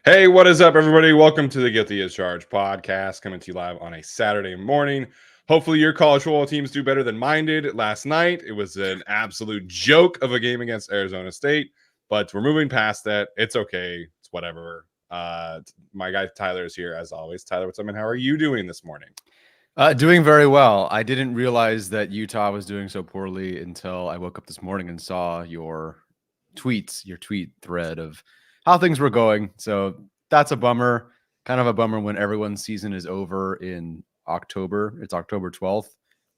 Hey, what is up, everybody? Welcome to the Guilty as Charged podcast, coming to you live on a Saturday morning. Hopefully, your college football teams do better than mine did last night. It was an absolute joke of a game against Arizona State, but we're moving past that. It's okay. It's whatever. My guy Tyler is here as always. Tyler, what's up, and how are you doing this morning? Doing very well. I didn't realize that Utah was doing so poorly until I woke up this morning and saw your tweet thread of how things were going. So that's a bummer. Kind of a bummer when everyone's season is over in October. It's October 12th,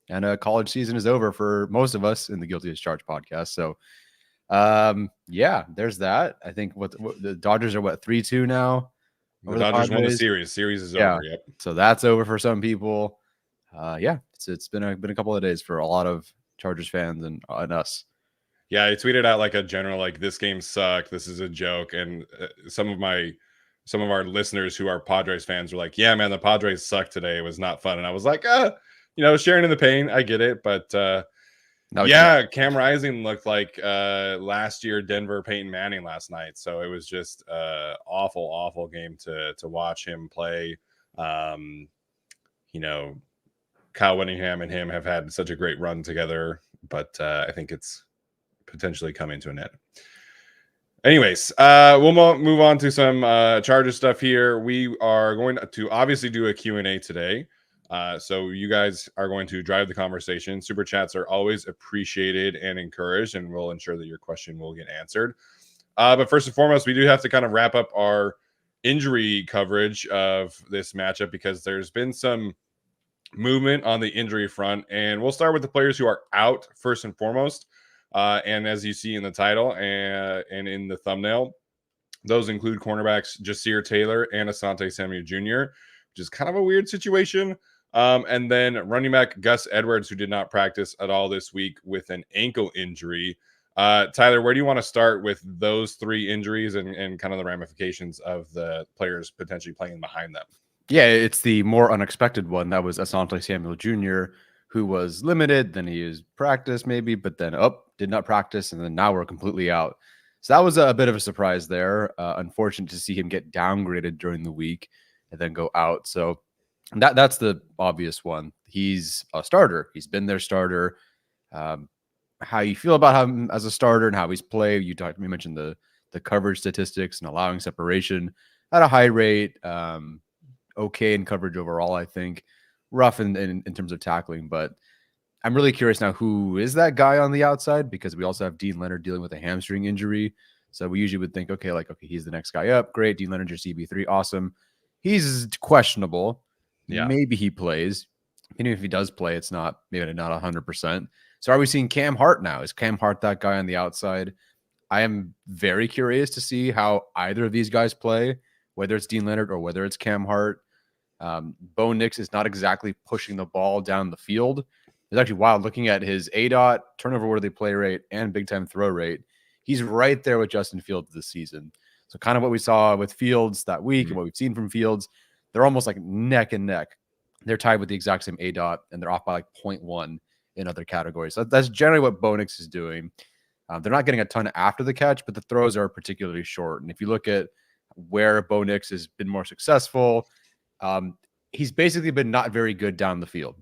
and college season is over for most of us in the Guilty as Charged podcast. So, yeah, there's that. I think what the Dodgers are 3-2 now. The Dodgers won the series. Series is over. Yep. So that's over for some people. Yeah, it's been a couple of days for a lot of Chargers fans and us. Yeah, I tweeted out like a general like this game sucked. This is a joke, and some of our listeners who are Padres fans were like, "Yeah, man, the Padres sucked today. It was not fun." And I was like, sharing in the pain. I get it, but yeah, Cam Rising looked like last year Denver Peyton Manning last night. So it was just awful game to watch him play. Kyle Whittingham and him have had such a great run together, but I think it's potentially coming to an end. Anyways, we'll move on to some Chargers stuff here. We are going to obviously do a Q&A today. So you guys are going to drive the conversation. Super chats are always appreciated and encouraged, and we'll ensure that your question will get answered. But first and foremost, we do have to kind of wrap up our injury coverage of this matchup because there's been some movement on the injury front, and we'll start with the players who are out first and foremost. And as you see in the title and in the thumbnail, those include cornerbacks Jasir Taylor and Asante Samuel Jr., which is kind of a weird situation. And then running back Gus Edwards, who did not practice at all this week with an ankle injury. Tyler, where do you want to start with those three injuries and kind of the ramifications of the players potentially playing behind them? Yeah, it's the more unexpected one. That was Asante Samuel Jr., who was limited. Then he used practice maybe, but then did not practice. And then now we're completely out. So that was a bit of a surprise there. Unfortunate to see him get downgraded during the week and then go out. So that's the obvious one. He's a starter. He's been their starter. How you feel about him as a starter and how he's played. You mentioned the coverage statistics and allowing separation at a high rate. Okay in coverage overall, I think. Rough in terms of tackling, but I'm really curious now who is that guy on the outside, because we also have Dean Leonard dealing with a hamstring injury. So we usually would think, okay, he's the next guy up. Great. Dean Leonard, your CB3. Awesome. He's questionable. Yeah. Maybe he plays. Even if he does play, it's not 100%. So are we seeing Cam Hart now? Is Cam Hart that guy on the outside? I am very curious to see how either of these guys play, whether it's Dean Leonard or whether it's Cam Hart. Bo Nix is not exactly pushing the ball down the field. It's actually wild looking at his ADOT, turnover worthy play rate, and big time throw rate. He's right there with Justin Fields this season. So kind of what we saw with Fields that week and what we've seen from Fields, they're almost like neck and neck. They're tied with the exact same ADOT, and they're off by 0.1 in other categories. So that's generally what Bo Nix is doing. They're not getting a ton after the catch, but the throws are particularly short. And if you look at where Bo Nix has been more successful, he's basically been not very good down the field.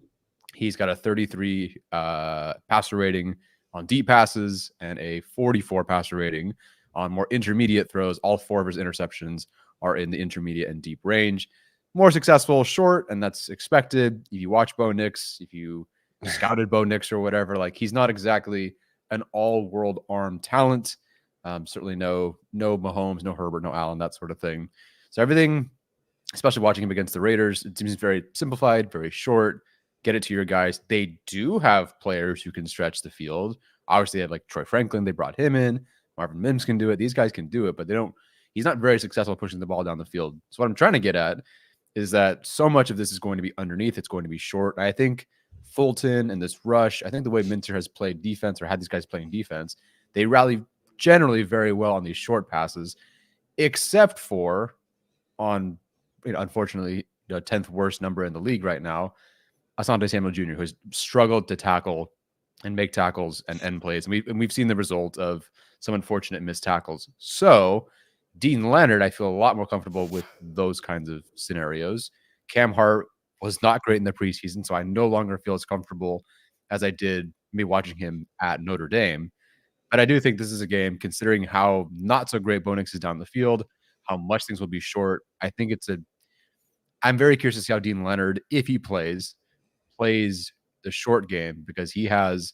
He's got a 33 passer rating on deep passes and a 44 passer rating on more intermediate throws. All four of his interceptions are in the intermediate and deep range. More successful short, and that's expected. If you watch Bo Nix, if you scouted Bo Nix or whatever, he's not exactly an all-world arm talent. Certainly no Mahomes, no Herbert, no Allen, that sort of thing. So everything, especially watching him against the Raiders, it seems very simplified, very short. Get it to your guys. They do have players who can stretch the field. Obviously, they have Troy Franklin. They brought him in. Marvin Mims can do it. These guys can do it, but he's not very successful pushing the ball down the field. So what I'm trying to get at is that so much of this is going to be underneath. It's going to be short. I think Fulton and this rush, I think the way Minter has played defense or had these guys playing defense, they rally generally very well on these short passes, except for on, unfortunately, 10th worst number in the league right now, Asante Samuel Jr., who has struggled to tackle and make tackles and end plays. And we've seen the result of some unfortunate missed tackles. So Dean Leonard, I feel a lot more comfortable with those kinds of scenarios. Cam Hart was not great in the preseason, so I no longer feel as comfortable as I did me watching him at Notre Dame. But I do think this is a game, considering how not so great Bo Nix is down the field, how much things will be short. I think I'm very curious to see how Dean Leonard, if he plays the short game, because he has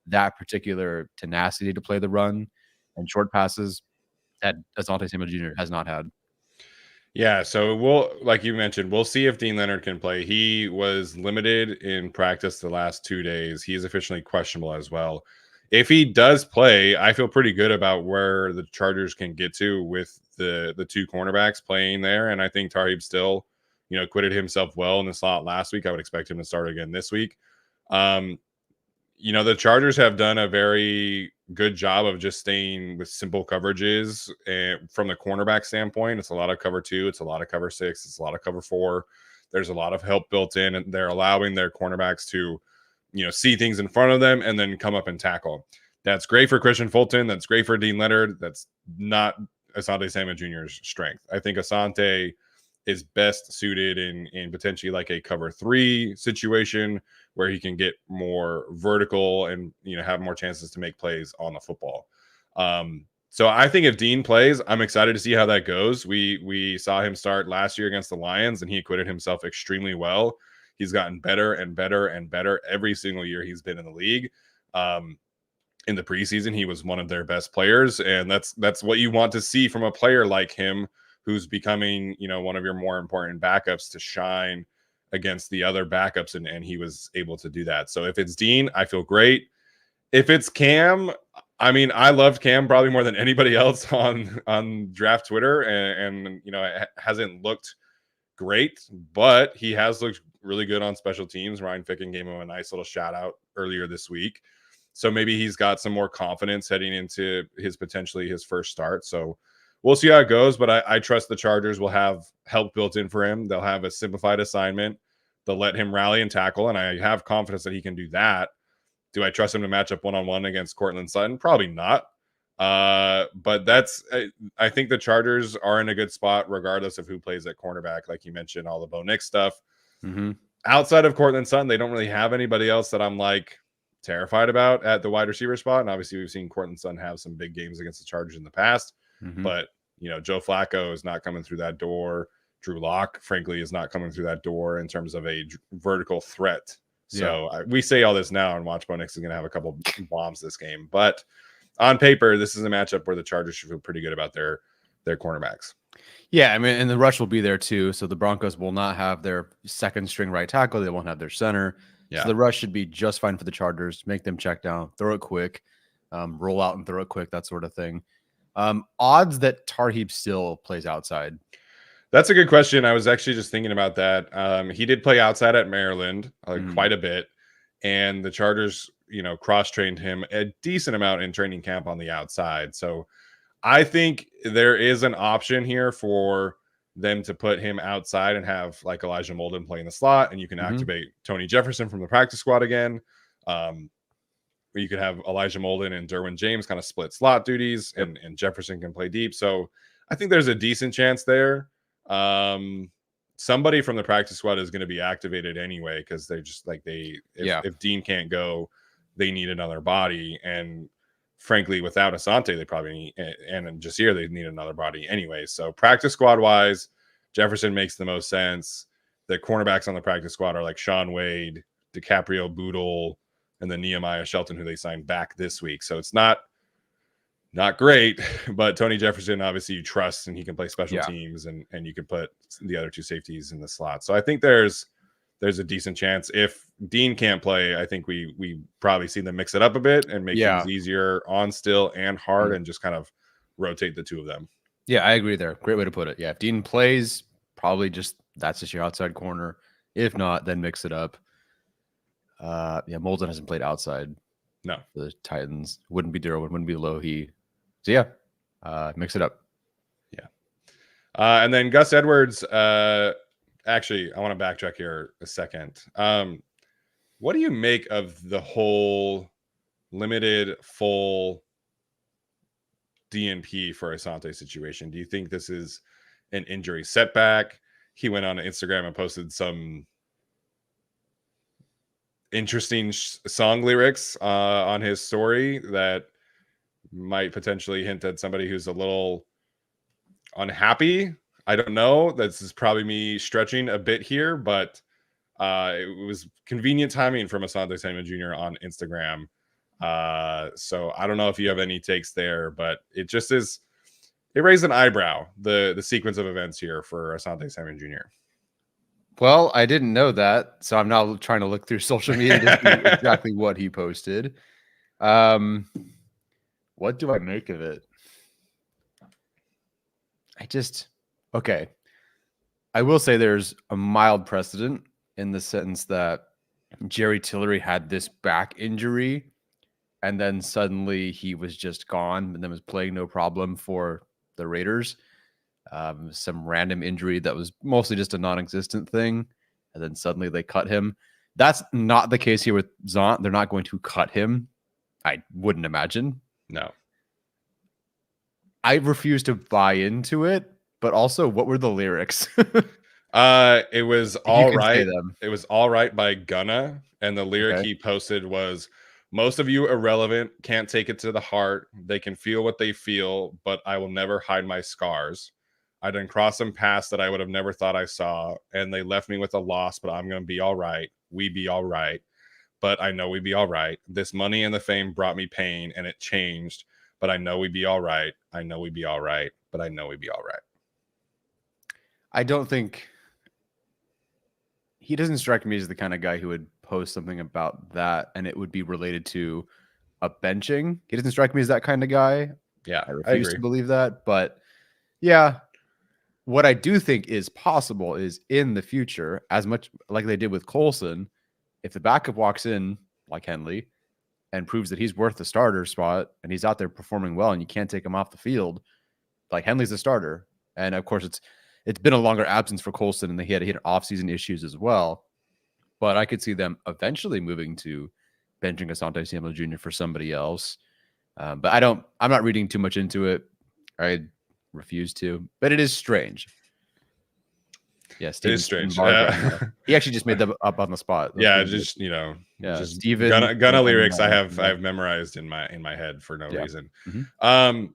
that particular tenacity to play the run and short passes that Asante Samuel Jr. has not had. Yeah, so we'll, like you mentioned, we'll see if Dean Leonard can play. He was limited in practice the last 2 days. He's officially questionable as well. If he does play, I feel pretty good about where the Chargers can get to with the two cornerbacks playing there. And I think Tarheeb still, acquitted himself well in the slot last week. I would expect him to start again this week. Um, the Chargers have done a very good job of just staying with simple coverages. And from the cornerback standpoint, it's a lot of cover 2, it's a lot of cover 6, it's a lot of cover 4. There's a lot of help built in, and they're allowing their cornerbacks to, see things in front of them and then come up and tackle. That's great for Christian Fulton. That's great for Dean Leonard. That's not Asante Samuel Jr.'s strength. I think Asante is best suited in potentially like a cover 3 situation where he can get more vertical and have more chances to make plays on the football. So I think if Dean plays, I'm excited to see how that goes. We saw him start last year against the Lions, and he acquitted himself extremely well. He's gotten better and better and better every single year he's been in the league. In the preseason, he was one of their best players, and that's what you want to see from a player like him, who's becoming, one of your more important backups to shine against the other backups, and he was able to do that. So if it's Dean, I feel great. If it's Cam, I mean, I loved Cam probably more than anybody else on draft Twitter, and it hasn't looked great, but he has looked really good on special teams. Ryan Ficken gave him a nice little shout out earlier this week. So maybe he's got some more confidence heading into potentially his first start. So we'll see how it goes, but I trust the Chargers will have help built in for him. They'll have a simplified assignment. They'll let him rally and tackle, and I have confidence that he can do that. Do I trust him to match up one-on-one against Cortland Sutton? Probably not. But I think the Chargers are in a good spot regardless of who plays at cornerback. Like you mentioned, all the Bo Nix stuff. Mm-hmm. Outside of Cortland Sutton, they don't really have anybody else that I'm like terrified about at the wide receiver spot. And obviously we've seen Cortland Sutton have some big games against the Chargers in the past. Mm-hmm. But, Joe Flacco is not coming through that door. Drew Lock, frankly, is not coming through that door in terms of a vertical threat. So we say all this now, and watch Bo Nix is going to have a couple bombs this game. But on paper, this is a matchup where the Chargers should feel pretty good about their cornerbacks. Yeah, I mean, and the rush will be there too. So the Broncos will not have their second string right tackle. They won't have their center. Yeah. So the rush should be just fine for the Chargers. Make them check down, throw it quick, roll out and throw it quick, that sort of thing. Odds that Tarheeb still plays outside. That's a good question. I was actually just thinking about that. He did play outside at Maryland quite a bit, and the Chargers, cross-trained him a decent amount in training camp on the outside. So I think there is an option here for them to put him outside and have like Elijah Molden play in the slot, and you can activate Tony Jefferson from the practice squad again. You could have Elijah Molden and Derwin James kind of split slot duties, and Jefferson can play deep. So I think there's a decent chance there. Somebody from the practice squad is going to be activated anyway, because they're just like if Dean can't go, they need another body. And frankly, without Asante, they probably need, and Jasir, they need another body anyway. So practice squad wise, Jefferson makes the most sense. The cornerbacks on the practice squad are like Sean Wade, DiCaprio Boodle, and then Nehemiah Shelton, who they signed back this week. So it's not great, but Tony Jefferson, obviously you trust, and he can play special teams, and you can put the other two safeties in the slot. So I think there's a decent chance. If Dean can't play, I think we probably see them mix it up a bit and make things easier on still and hard, and just kind of rotate the two of them. Yeah, I agree there. Great way to put it. Yeah, if Dean plays, probably that's just your outside corner. If not, then mix it up. Molden hasn't played outside. No, the Titans wouldn't be Derwin, wouldn't be Lohi. So mix it up. Yeah. And then Gus Edwards, actually, I want to backtrack here a second. What do you make of the whole limited full DNP for Asante situation? Do you think this is an injury setback? He went on Instagram and posted some interesting song lyrics on his story that might potentially hint at somebody who's a little unhappy. I don't know. This is probably me stretching a bit here, but it was convenient timing from Asante Samuel Jr. on Instagram. So I don't know if you have any takes there, but it just is. It raised an eyebrow, the sequence of events here for Asante Samuel Jr. Well, I didn't know that, so I'm now trying to look through social media to see exactly what he posted. What do I make of it? Okay. I will say there's a mild precedent in the sense that Jerry Tillery had this back injury, and then suddenly he was just gone, and then was playing no problem for the Raiders. Some random injury that was mostly just a non-existent thing, and then suddenly they cut him. That's not the case here with Zont. They're not going to cut him. I wouldn't imagine. No. I refuse to buy into it, but also, what were the lyrics? It was all right. Them. It was all right by Gunna, and the lyric he posted was, "Most of you irrelevant, can't take it to the heart. They can feel what they feel, but I will never hide my scars. I done crossed some paths that I would have never thought I saw, and they left me with a loss, but I'm gonna be all right. We be all right. But I know we be all right. This money and the fame brought me pain, and it changed. But I know we be all right. I know we be all right. But I know we be all right." I don't think he doesn't strike me as the kind of guy who would post something about that and it would be related to a benching. He doesn't strike me as that kind of guy. Yeah, I refuse to believe that. But yeah, what I do think is possible is in the future, as much like they did with Coulson, if the backup walks in like Henley and proves that he's worth the starter spot and he's out there performing well and you can't take him off the field, like Henley's the starter. And of course, it's been a longer absence for Coulson, and he had off-season issues as well. But I could see them eventually moving to benching Asante Samuel Jr. for somebody else. But I'm not reading too much into it. I refuse to. But it is strange. Yeah, It is strange. He actually just made them up on the spot. Just Steven Gunna lyrics I've memorized in my head for no reason. Mm-hmm.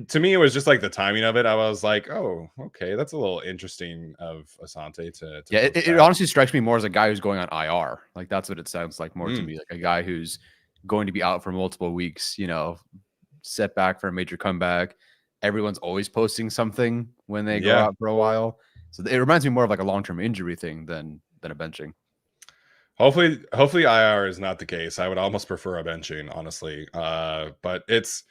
To me, it was just like the timing of it. I was like, oh, okay, that's a little interesting of Asante to it honestly strikes me more as a guy who's going on IR. Like that's what it sounds like more to me, like a guy who's going to be out for multiple weeks, set back for a major comeback. Everyone's always posting something when they go out for a while. So it reminds me more of like a long-term injury thing than a benching. Hopefully IR is not the case. I would almost prefer a benching, honestly. But it's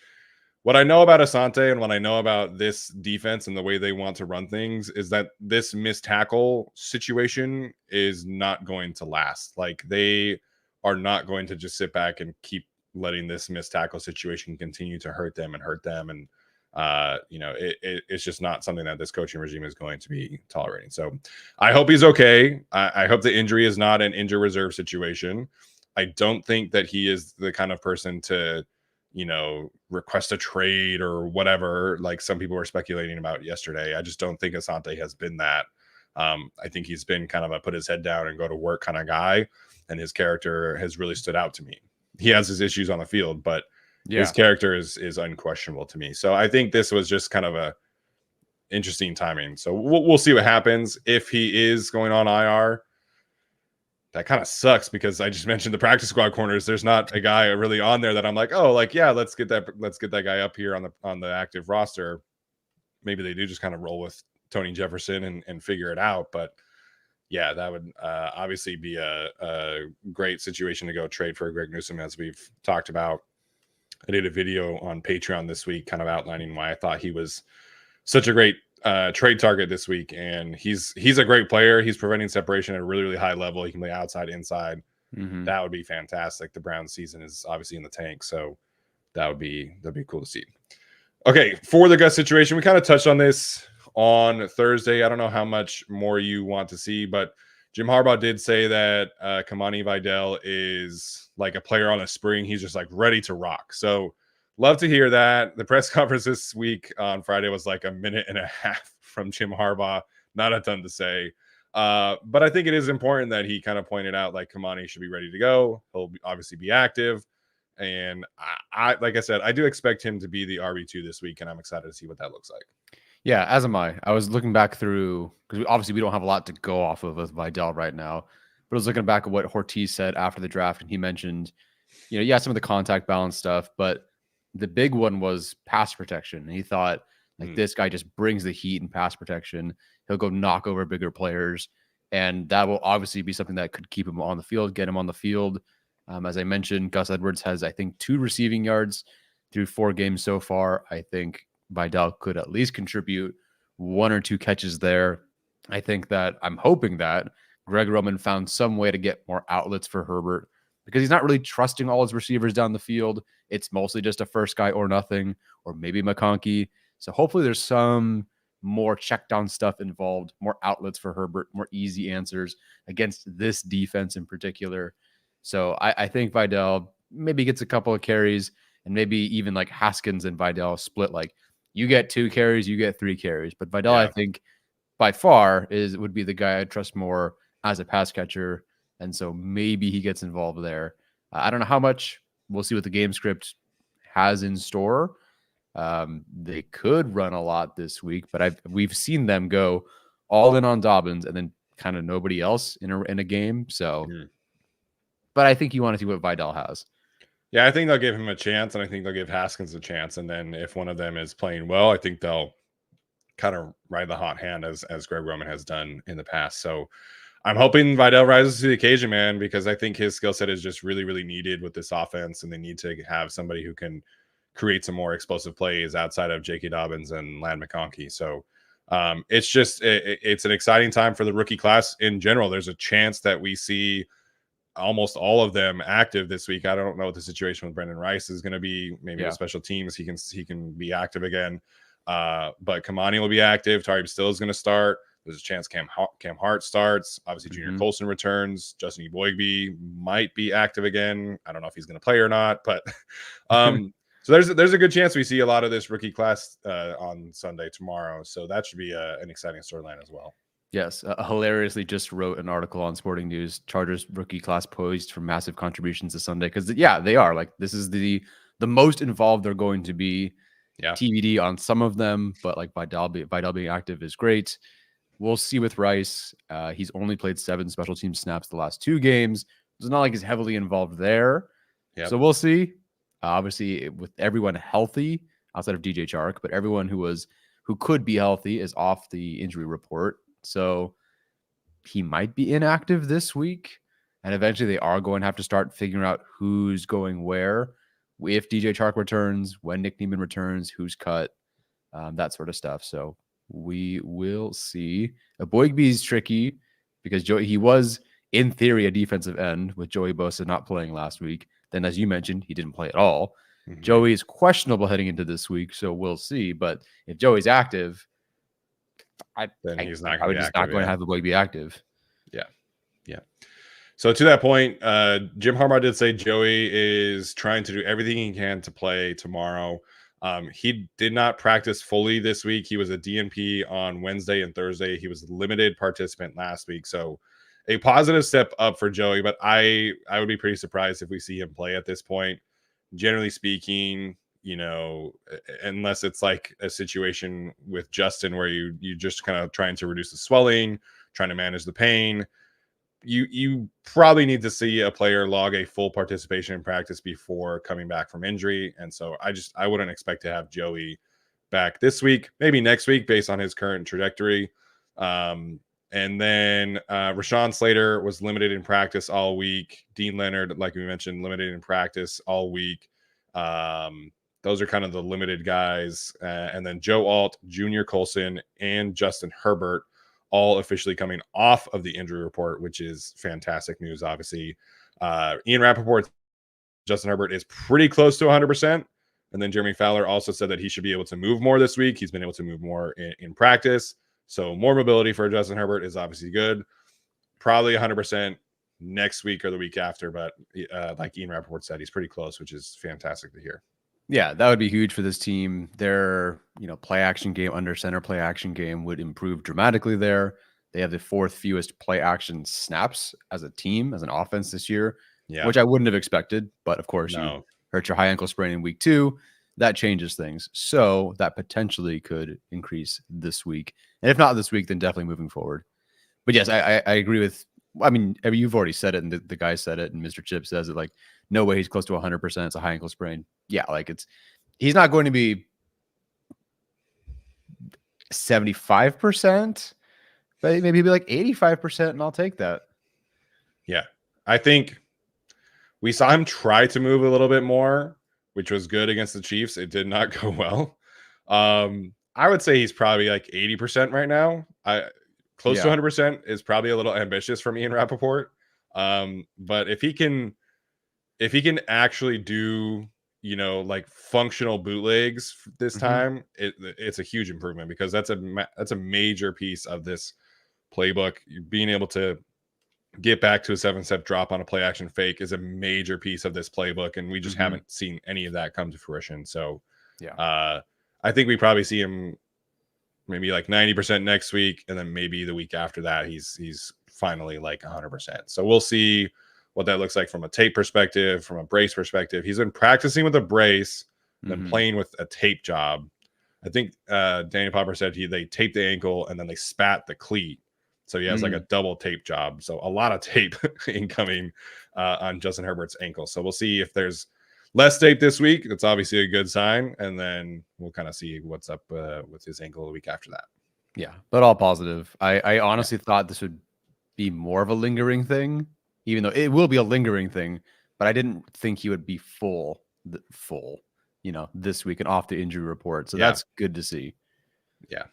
what I know about Asante and what I know about this defense and the way they want to run things is that this missed tackle situation is not going to last. Like they are not going to just sit back and keep letting this missed tackle situation continue to hurt them. And it's just not something that this coaching regime is going to be tolerating. So I hope he's okay. I hope the injury is not an injury reserve situation. I don't think that he is the kind of person to request a trade or whatever, like some people were speculating about yesterday. I just don't think Asante has been that. I think he's been kind of a put his head down and go to work kind of guy, and his character has really stood out to me. He has his issues on the field, but his character is unquestionable to me. So I think this was just kind of a interesting timing. So we'll see what happens. If he is going on IR, that kind of sucks because I just mentioned the practice squad corners. There's not a guy really on there that I'm like, oh, like, yeah, let's get that guy up here on the active roster. Maybe they do just kind of roll with Tony Jefferson and figure it out. But yeah, that would obviously be a great situation to go trade for Greg Newsome, as we've talked about. I did a video on Patreon this week kind of outlining why I thought he was such a great trade target this week, and he's a great player. He's preventing separation at a really, really high level. He can play outside, inside. Mm-hmm. That would be fantastic. The Browns season is obviously in the tank, so that'd be cool to see. Okay, for the Gus situation, we kind of touched on this on Thursday. I don't know how much more you want to see, but Jim Harbaugh did say that Kamani Vidal is like a player on a spring. He's just like ready to rock. So love to hear that. The press conference this week on Friday was like a minute and a half from Jim Harbaugh. Not a ton to say. But I think it is important that he kind of pointed out like Kamani should be ready to go. He'll obviously be active. And I like I said, I do expect him to be the RB2 this week, and I'm excited to see what that looks like. Yeah, as am I. I was looking back through, because obviously we don't have a lot to go off of with Vidal right now, but I was looking back at what Ortiz said after the draft, and he mentioned, some of the contact balance stuff, but the big one was pass protection. And he thought, like, this guy just brings the heat and pass protection. He'll go knock over bigger players, and that will obviously be something that could keep him on the field, get him on the field. As I mentioned, Gus Edwards has, I think, 2 receiving yards through 4 games so far. I think Vidal could at least contribute 1 or 2 catches there. I think that I'm hoping that Greg Roman found some way to get more outlets for Herbert, because he's not really trusting all his receivers down the field. It's mostly just a first guy or nothing, or maybe McConkey. So hopefully there's some more check down stuff involved, more outlets for Herbert, more easy answers against this defense in particular. So I think Vidal maybe gets a couple of carries, and maybe even like Haskins and Vidal split, like you get 2 carries, you get 3 carries. But Vidal, I think by far would be the guy I trust more as a pass catcher. And so maybe he gets involved there. I don't know how much. We'll see what the game script has in store. They could run a lot this week, but we've seen them go all in on Dobbins and then kind of nobody else in a game. So, but I think you want to see what Vidal has. Yeah, I think they'll give him a chance, and I think they'll give Haskins a chance. And then if one of them is playing well, I think they'll kind of ride the hot hand as Greg Roman has done in the past. So I'm hoping Vidal rises to the occasion, man, because I think his skill set is just really, really needed with this offense, and they need to have somebody who can create some more explosive plays outside of J.K. Dobbins and Land McConkey. So it's just it's an exciting time for the rookie class in general. There's a chance that we see almost all of them active this week. I don't know what the situation with Brendan Rice is going to be. Maybe with special teams he can be active again. But Kamani will be active. Tariq Still is going to start. There's a chance Cam Hart starts. Obviously, Junior Colson returns. Justin Eboigbe might be active again. I don't know if he's going to play or not, but so there's a good chance we see a lot of this rookie class on Sunday tomorrow. So that should be an exciting storyline as well. Yes, hilariously just wrote an article on Sporting News. Chargers rookie class poised for massive contributions this Sunday, because they are, like, this is the most involved they're going to be. Yeah, TBD on some of them, but like Vidal being active is great. We'll see with Rice. He's only played 7 special team snaps the last 2 games. It's not like he's heavily involved there. So we'll see. Obviously, with everyone healthy outside of DJ Chark, but everyone who could be healthy is off the injury report. So he might be inactive this week. And eventually they are going to have to start figuring out who's going where. If DJ Chark returns, when Nick Niemann returns, who's cut, that sort of stuff. So we will see. Eboigbe's tricky because he was, in theory, a defensive end with Joey Bosa not playing last week. Then, as you mentioned, he didn't play at all. Joey is questionable heading into this week, so we'll see. But if Joey's active, then he's not going to have Eboigbe active. Yeah. So to that point, Jim Harbaugh did say Joey is trying to do everything he can to play tomorrow. He did not practice fully this week. He was a DNP on Wednesday and Thursday. He was a limited participant last week. So a positive step up for Joey, but I would be pretty surprised if we see him play at this point. Generally speaking, unless it's like a situation with Justin where you just kind of trying to reduce the swelling, trying to manage the pain, you probably need to see a player log a full participation in practice before coming back from injury. And so I wouldn't expect to have Joey back this week, maybe next week based on his current trajectory. And then Rashawn Slater was limited in practice all week. Dean Leonard, like we mentioned, limited in practice all week. Those are kind of the limited guys. And then Joe Alt, Junior Colson, and Justin Herbert all officially coming off of the injury report, which is fantastic news, obviously. Ian Rappaport, Justin Herbert is pretty close to 100%. And then Jeremy Fowler also said that he should be able to move more this week. He's been able to move more in practice. So more mobility for Justin Herbert is obviously good. Probably 100% next week or the week after. But like Ian Rappaport said, he's pretty close, which is fantastic to hear. Yeah, that would be huge for this team. Their, play action game, under center play action game would improve dramatically there. They have the fourth fewest play action snaps as a team, as an offense this year, Yeah. which I wouldn't have expected. But of course, you No. hurt your high ankle sprain in week 2. That changes things. So that potentially could increase this week. And if not this week, then definitely moving forward. But yes, I agree with, I mean, you've already said it, and the guy said it, and Mr. Chip says it, like, no way he's close to 100%. It's a high ankle sprain. Yeah, like he's not going to be 75%, but maybe he'll be like 85%, and I'll take that. Yeah. I think we saw him try to move a little bit more, which was good against the Chiefs. It did not go well. I would say he's probably like 80% right now. Close to 100% is probably a little ambitious for me in Rappaport. But if he can actually do, like functional bootlegs this time, it's a huge improvement, because that's a major piece of this playbook. Being able to get back to a 7-step drop on a play action fake is a major piece of this playbook, and we just haven't seen any of that come to fruition. So I think we probably see him maybe like 90% next week, and then maybe the week after that he's finally like 100%. So we'll see what that looks like from a tape perspective, from a brace perspective. He's been practicing with a brace, then playing with a tape job. I think Daniel Popper said they taped the ankle and then they spat the cleat. So he has like a double tape job. So a lot of tape incoming on Justin Herbert's ankle. So we'll see if there's less tape this week. That's obviously a good sign. And then we'll kind of see what's up with his ankle the week after that. Yeah, but all positive. I honestly thought this would be more of a lingering thing, even though it will be a lingering thing. But I didn't think he would be full, this week and off the injury report. So that's good to see. Yeah.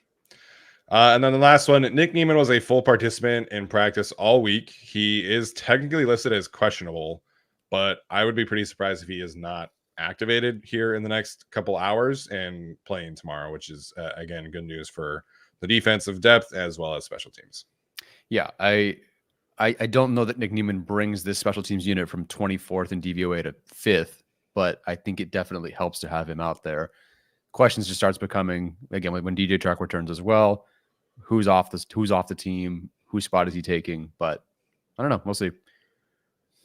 And then the last one, Nick Niemann was a full participant in practice all week. He is technically listed as questionable, but I would be pretty surprised if he is not activated here in the next couple hours and playing tomorrow, which is, again, good news for the defensive depth as well as special teams. Yeah, I don't know that Nick Niemann brings this special teams unit from 24th in DVOA to 5th, but I think it definitely helps to have him out there. Questions just starts becoming, again, when DJ Truck returns as well. Who's off the team? Whose spot is he taking? But I don't know. We'll see.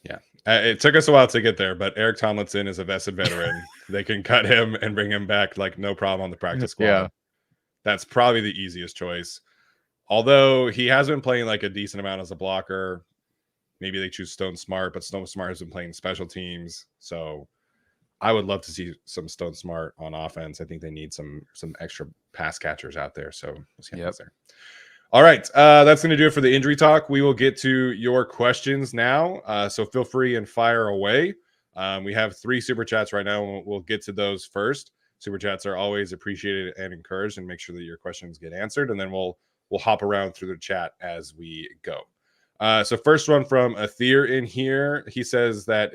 Yeah. It took us a while to get there, but Eric Tomlinson is a vested veteran. They can cut him and bring him back like no problem on the practice squad. Yeah. That's probably the easiest choice. Although he has been playing like a decent amount as a blocker. Maybe they choose Stone Smart, but Stone Smart has been playing special teams. So I would love to see some Stone Smart on offense. I think they need some extra pass catchers out there. So we'll see how there. All right. That's going to do it for the injury talk. We will get to your questions now. So feel free and fire away. We have 3 super chats right now. We'll get to those first. Super chats are always appreciated and encouraged, and make sure that your questions get answered. And then we'll hop around through the chat as we go. So first one from Athir in here. He says that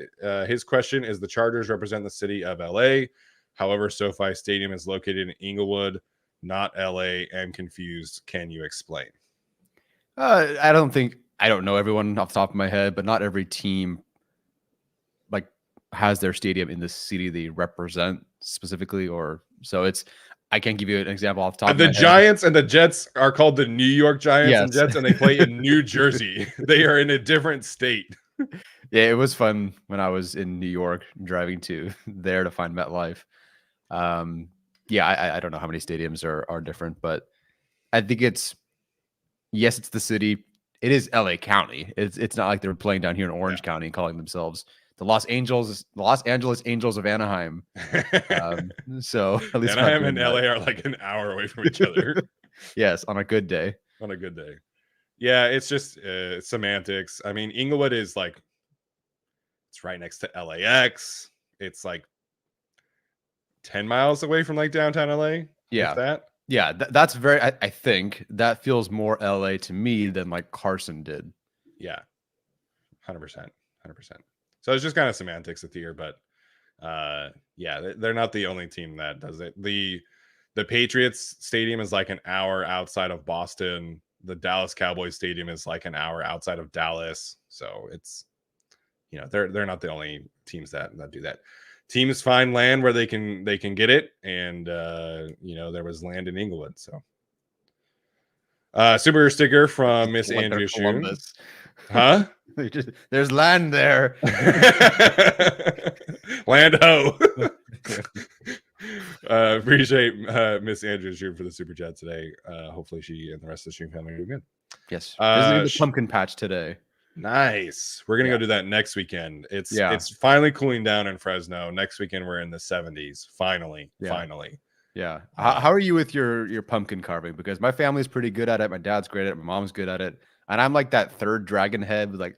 his question is, the Chargers represent the city of LA. However, SoFi Stadium is located in Inglewood, not LA. I'm confused. Can you explain? I don't know everyone off the top of my head, but not every team like has their stadium in the city they represent specifically, or so I can't give you an example off the top of my head. The Giants and the Jets are called the New York Giants and Jets, and they play in New Jersey. They are in a different state. Yeah, it was fun when I was in New York driving to there to find MetLife. I don't know how many stadiums are different, but I think it's the city. It is LA County. It's not like they're playing down here in Orange County and calling themselves the Los Angeles Angels of Anaheim. So at least Anaheim and LA are like an hour away from each other. Yes, on a good day. On a good day. Yeah, it's just semantics. I mean, Inglewood is like, it's right next to LAX. It's like 10 miles away from like downtown LA. Yeah. That. Yeah, that's very, I think that feels more LA to me than like Carson did. Yeah. 100%. So it's just kind of semantics at the year, but they're not the only team that does it. The Patriots stadium is like an hour outside of Boston. The Dallas Cowboys stadium is like an hour outside of Dallas. So it's, they're not the only teams that do that. teams find land where they can get it, and there was land in Inglewood. So super sticker from Miss Like they're Andrea Shune. Columbus. Huh? There's land there. Land ho. Appreciate Miss Andrea Shune for the super chat today. Hopefully she and the rest of the stream family are good. Yes. Visiting the pumpkin patch today. Nice. We're gonna go do that next weekend. It's finally cooling down in Fresno. Next weekend we're in the 70s. Finally. Yeah. How are you with your pumpkin carving? Because my family's pretty good at it. My dad's great at it. My mom's good at it. And I'm like that third dragon head, like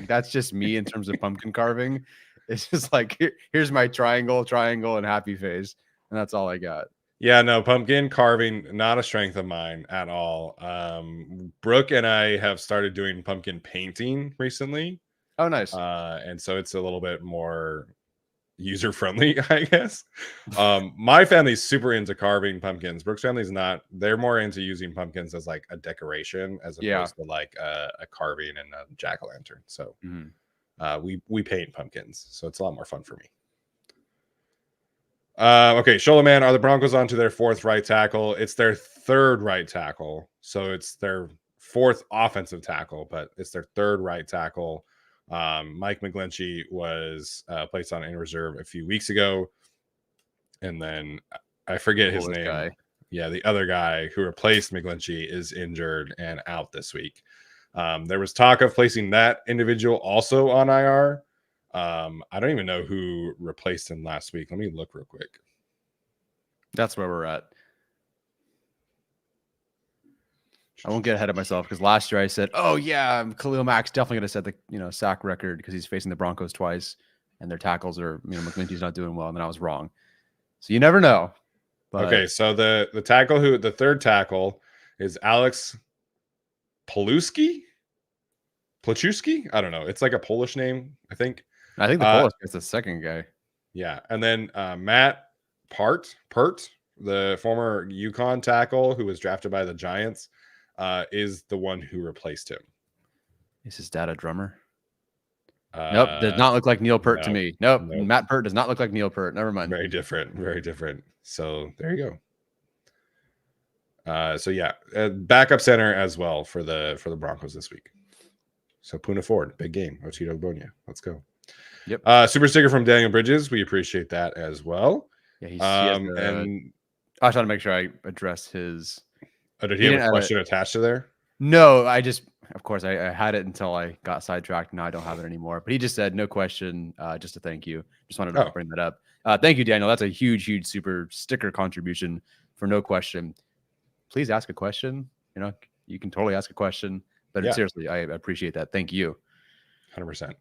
that's just me in terms of pumpkin carving. It's just like here's my triangle, and happy face, and that's all I got. Yeah, no, pumpkin carving, not a strength of mine at all. Brooke and I have started doing pumpkin painting recently. Oh, nice. And so it's a little bit more user friendly, I guess. My family's super into carving pumpkins. Brooke's family's not. They're more into using pumpkins as like a decoration as opposed to like a carving and a jack-o'-lantern. So we paint pumpkins, so it's a lot more fun for me. Okay, Sholaman, are the Broncos on to their fourth right tackle? It's their third right tackle, so it's their fourth offensive tackle, but it's their third right tackle. Mike McGlinchey was placed on in reserve a few weeks ago, and then I forget his name. Guy. Yeah, the other guy who replaced McGlinchey is injured and out this week. There was talk of placing that individual also on IR. I don't even know who replaced him last week. Let me look real quick. That's where we're at. I won't get ahead of myself because last year I said, "Oh yeah, Khalil Mack's definitely going to set the sack record because he's facing the Broncos twice, and their tackles are McGlinchey's not doing well." And then I was wrong. So you never know. But... Okay, so the third tackle is Alex Paluski. I don't know. It's like a Polish name, I think. I think the Polish is the second guy. Yeah, and then Matt Pert, the former UConn tackle who was drafted by the Giants, is the one who replaced him. Is his dad a drummer? Nope, does not look like Neil Peart to me. Nope, Matt Pert does not look like Neil Peart. Never mind. Very different. So there you go. So yeah, backup center as well for the Broncos this week. So Puna Ford, big game. Otito Bonia. Let's go. Yep. Super sticker from Daniel Bridges. We appreciate that as well. Yeah, and I was trying to make sure I address his. Oh, did he have a question attached to there? No, of course, I had it until I got sidetracked. Now I don't have it anymore. But he just said no question, just a thank you. Just wanted to bring that up. Thank you, Daniel. That's a huge super sticker contribution for no question. Please ask a question. You can totally ask a question. But seriously, I appreciate that. Thank you. 100%.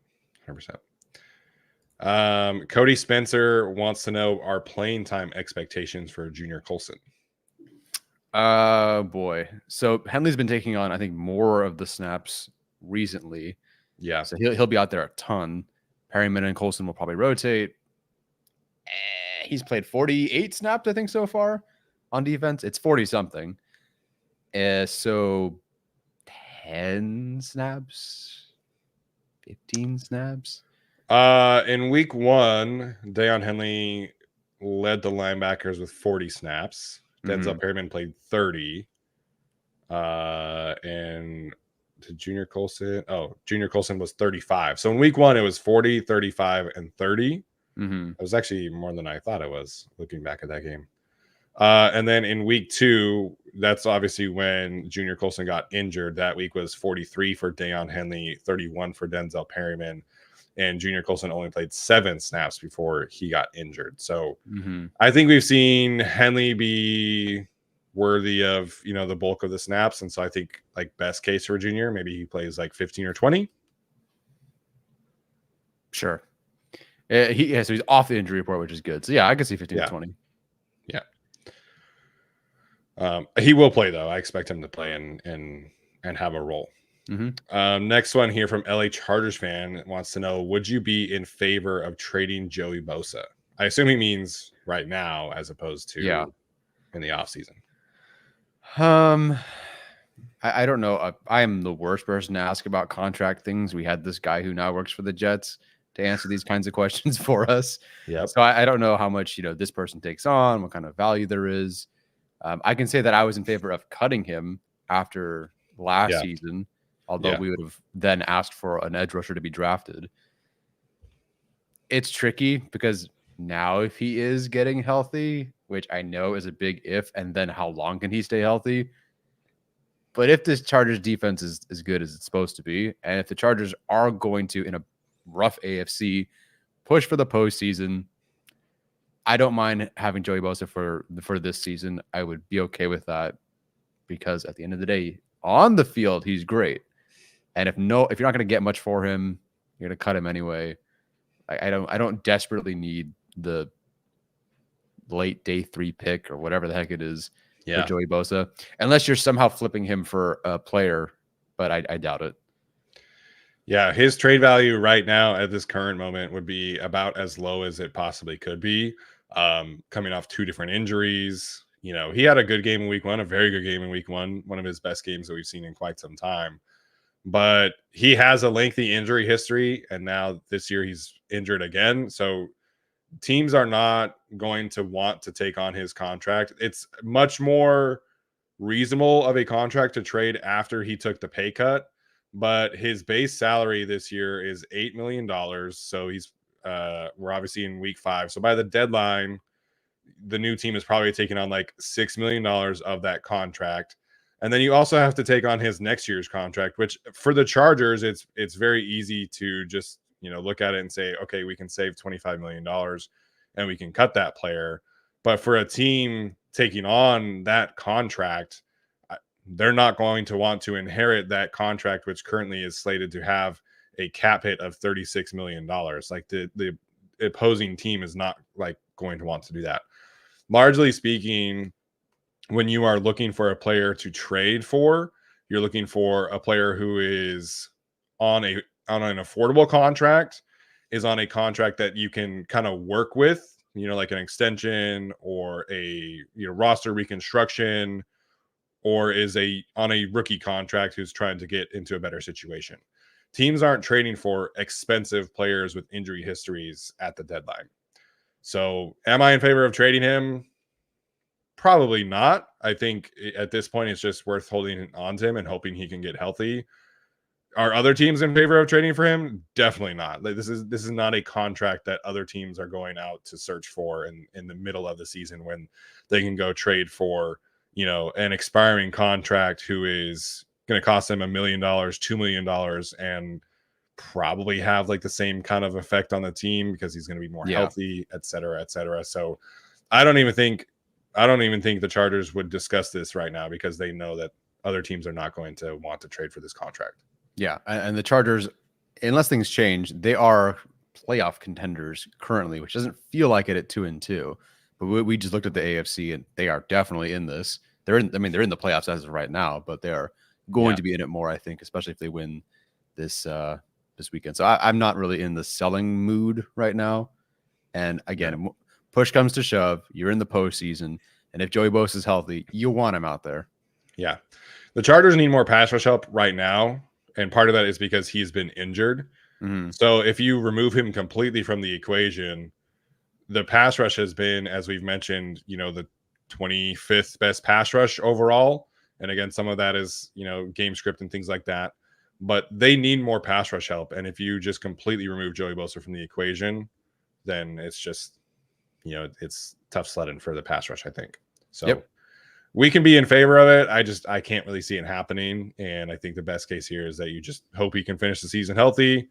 Cody Spencer wants to know our playing time expectations for Junior Colson. Boy. So Henley's been taking on, I think, more of the snaps recently. Yeah. So he'll be out there a ton. Perryman and Colson will probably rotate. He's played 48 snaps, I think, so far on defense. It's 40 something. So 10 snaps, 15 snaps. In week 1, Deion Henley led the linebackers with 40 snaps. Denzel Perryman played 30. And to Junior Colson was 35. So in week 1, it was 40, 35, and 30. It was actually more than I thought it was looking back at that game. And then in week 2, that's obviously when Junior Colson got injured. That week was 43 for Deion Henley, 31 for Denzel Perryman, and Junior Colson only played 7 snaps before he got injured. So I think we've seen Henley be worthy of the bulk of the snaps, and so I think like best case for Junior, maybe he plays like 15 or 20. Sure. So he's off the injury report, which is good. So yeah, I can see 15 to 20. He will play though. I expect him to play and have a role. Next one here from LA Chargers fan wants to know: would you be in favor of trading Joey Bosa? I assume he means right now as opposed to in the offseason. I don't know. I am the worst person to ask about contract things. We had this guy who now works for the Jets to answer these kinds of questions for us. Yep. So I don't know how much, this person takes on, what kind of value there is. I can say that I was in favor of cutting him after last season, although we would have then asked for an edge rusher to be drafted. It's tricky because now if he is getting healthy, which I know is a big if, and then how long can he stay healthy? But if this Chargers defense is as good as it's supposed to be, and if the Chargers are going to, in a rough AFC, push for the postseason, I don't mind having Joey Bosa for this season. I would be okay with that because at the end of the day, on the field, he's great. And if you're not going to get much for him, you're going to cut him anyway. I don't desperately need the late day 3 pick or whatever the heck it is for Joey Bosa, unless you're somehow flipping him for a player, but I doubt it. Yeah, his trade value right now at this current moment would be about as low as it possibly could be. Coming off 2 different injuries, he had a good game in week 1, a very good game in week 1, one of his best games that we've seen in quite some time. But he has a lengthy injury history, and now this year he's injured again. So teams are not going to want to take on his contract. It's much more reasonable of a contract to trade after he took the pay cut. But his base salary this year is $8 million. So we're obviously in week 5. So by the deadline, the new team is probably taking on like $6 million of that contract. And then you also have to take on his next year's contract, which for the Chargers, it's very easy to just, look at it and say, okay, we can save $25 million and we can cut that player. But for a team taking on that contract, they're not going to want to inherit that contract, which currently is slated to have a cap hit of $36 million. Like the opposing team is not like going to want to do that. Largely speaking, when you are looking for a player to trade for, you're looking for a player who is on an affordable contract, is on a contract that you can kind of work with, like an extension or a roster reconstruction, or is on a rookie contract who's trying to get into a better situation. Teams aren't trading for expensive players with injury histories at the deadline. So am I in favor of trading him? Probably not. I think at this point, it's just worth holding on to him and hoping he can get healthy. Are other teams in favor of trading for him? Definitely not. Like, this is not a contract that other teams are going out to search for in the middle of the season when they can go trade for, an expiring contract who is going to cost them $1 million, $2 million, and probably have like the same kind of effect on the team because he's going to be more healthy, et cetera, et cetera. So I don't even think the Chargers would discuss this right now because they know that other teams are not going to want to trade for this contract. Yeah, and the Chargers, unless things change, they are playoff contenders currently, which doesn't feel like it at 2-2. But we just looked at the AFC, and they are definitely in this. They're in the playoffs as of right now, but they are going to be in it more, I think, especially if they win this weekend. So I'm not really in the selling mood right now. And again, push comes to shove, you're in the postseason, and if Joey Bosa is healthy, you want him out there. Yeah, the Chargers need more pass rush help right now, and part of that is because he's been injured. Mm-hmm. So if you remove him completely from the equation, the pass rush has been, as we've mentioned, the 25th best pass rush overall. And again, some of that is, game script and things like that. But they need more pass rush help. And if you just completely remove Joey Bosa from the equation, then it's just, it's tough sledding for the pass rush, I think. So we can be in favor of it. I can't really see it happening. And I think the best case here is that you just hope he can finish the season healthy,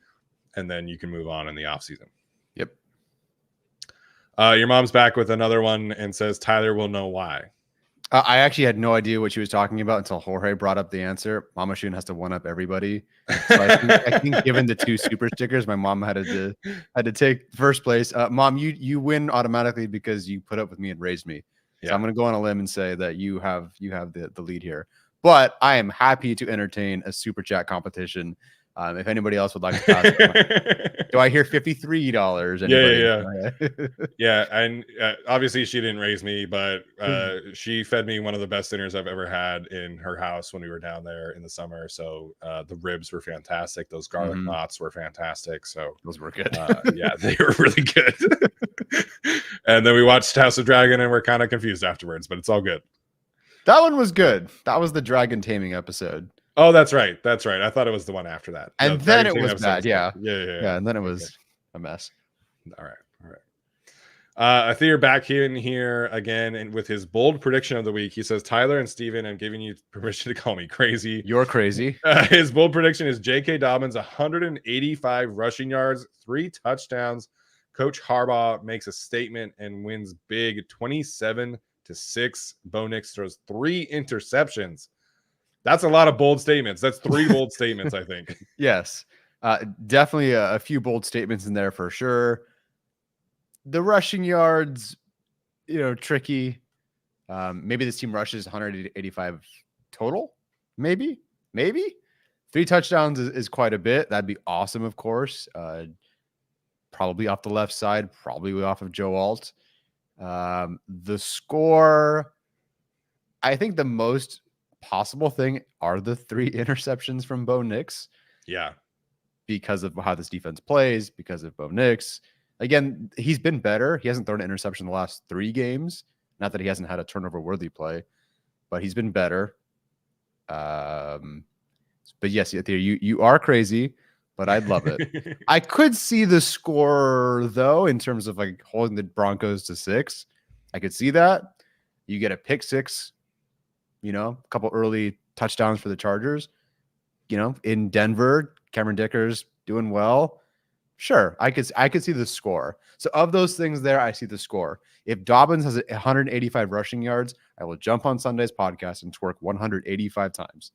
and then you can move on in the offseason. Yep. Your mom's back with another one and says Tyler will know why. I actually had no idea what she was talking about until Jorge brought up the answer. Mama Shun has to one up everybody. So I think given the 2 super stickers, my mom had to take first place. Mom, you win automatically because you put up with me and raised me. So I'm going to go on a limb and say that you have the lead here. But I am happy to entertain a super chat competition. If anybody else would like to pass, do I hear $53? Yeah, and obviously she didn't raise me, but she fed me one of the best dinners I've ever had in her house when we were down there in the summer. So the ribs were fantastic. Those garlic knots were fantastic. So those were good. Yeah, they were really good. And then we watched House of Dragon and we're kind of confused afterwards, but it's all good. That one was good. That was the dragon taming episode. Oh, that's right. I thought it was the one after that. And then it was bad. Yeah. And then it was a mess. All right. I think you're back in here again, and with his bold prediction of the week, he says, Tyler and Steven, I'm giving you permission to call me crazy. You're crazy. His bold prediction is J.K. Dobbins, 185 rushing yards, 3 touchdowns. Coach Harbaugh makes a statement and wins big, 27-6. Bo Nix throws 3 interceptions. That's a lot of bold statements. That's 3 bold statements, I think. Yes. Definitely a few bold statements in there for sure. The rushing yards, tricky. Maybe this team rushes 185 total. Maybe 3 touchdowns is quite a bit. That'd be awesome, of course. Probably off the left side, probably off of Joe Alt. The score, I think the most possible thing are the 3 interceptions from Bo Nix. Yeah. Because of how this defense plays, because of Bo Nix. Again, he's been better. He hasn't thrown an interception the last 3 games. Not that he hasn't had a turnover-worthy play, but he's been better. But yes, you are crazy, but I'd love it. I could see the score, though, in terms of like holding the Broncos to 6. I could see that. You get a pick 6, a couple early touchdowns for the Chargers. In Denver, Cameron Dicker's doing well. Sure, I could see the score. So of those things there, I see the score. If Dobbins has 185 rushing yards, I will jump on Sunday's podcast and twerk 185 times.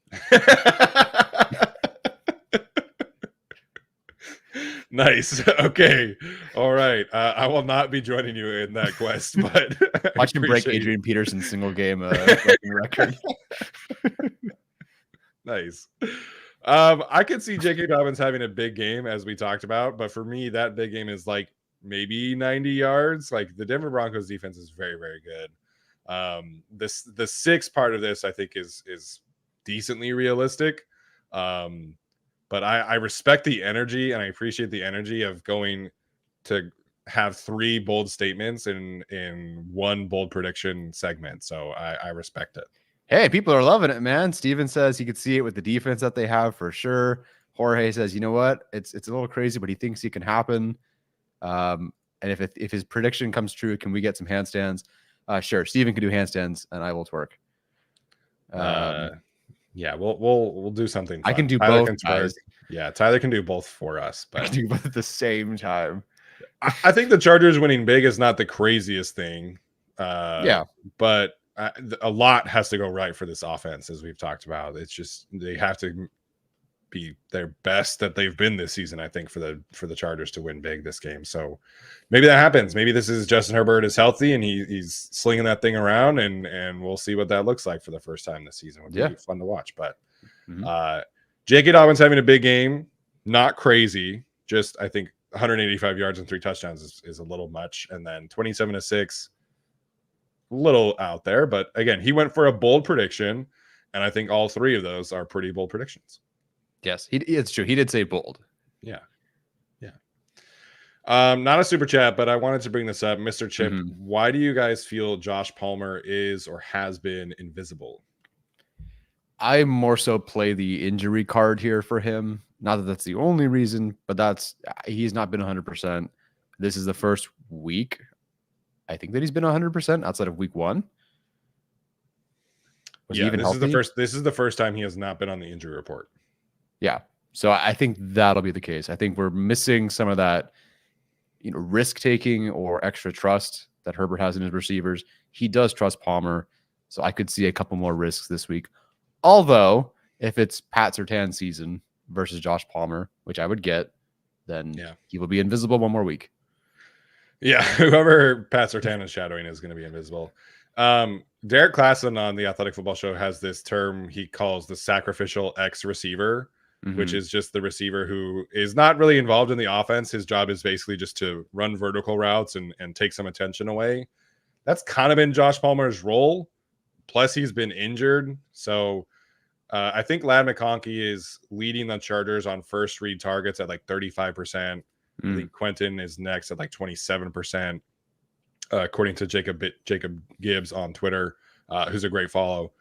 Nice. Okay. All right. I will not be joining you in that quest, but watch him break Adrian Peterson's single game record. Nice. I could see J.K. Dobbins having a big game, as we talked about, but for me, that big game is like maybe 90 yards. Like the Denver Broncos defense is very, very good. The 6 part of this, I think, is decently realistic. But I respect the energy and I appreciate the energy of going to have 3 bold statements in one bold prediction segment. So I respect it. Hey, people are loving it, man. Steven says he could see it with the defense that they have for sure. Jorge says, you know what? It's a little crazy, but he thinks it can happen. And if his prediction comes true, can we get some handstands? Sure. Steven can do handstands and I will twerk. Yeah, we'll do something fun. I can do Tyler both, guys. Yeah, Tyler can do both for us, but I can do both at the same time. I think the Chargers winning big is not the craziest thing. But a lot has to go right for this offense, as we've talked about. It's just they have to be their best that they've been this season, I think, for the Chargers to win big this game. So maybe that happens. Maybe this is Justin Herbert is healthy and he's slinging that thing around, and we'll see what that looks like for the first time this season. It would be fun to watch. But J.K. Dobbins having a big game, not crazy. Just I think 185 yards and 3 touchdowns is a little much, and then 27-6. Little out there, but again, he went for a bold prediction, and I think all 3 of those are pretty bold predictions. Yes, it's true. He did say bold. Yeah. Not a super chat, but I wanted to bring this up, Mr. Chip. Why do you guys feel Josh Palmer is or has been invisible? I more so play the injury card here for him. Not that that's the only reason, but he's not been 100%. This is the first week, I think, that he's been 100% outside of week 1. This is the first time he has not been on the injury report. Yeah. So I think that'll be the case. I think we're missing some of that, risk taking or extra trust that Herbert has in his receivers. He does trust Palmer. So I could see a couple more risks this week. Although if it's Pat Surtain season versus Josh Palmer, which I would get, then he will be invisible one more week. Yeah, whoever Pat Surtain is shadowing is going to be invisible. Derek Klassen on the Athletic Football Show has this term he calls the sacrificial X receiver, which is just the receiver who is not really involved in the offense. His job is basically just to run vertical routes and take some attention away. That's kind of been Josh Palmer's role. Plus, he's been injured. So I think Ladd McConkey is leading the Chargers on first read targets at like 35%. I think Quentin is next at like 27%, according to Jacob Gibbs on Twitter, who's a great follow.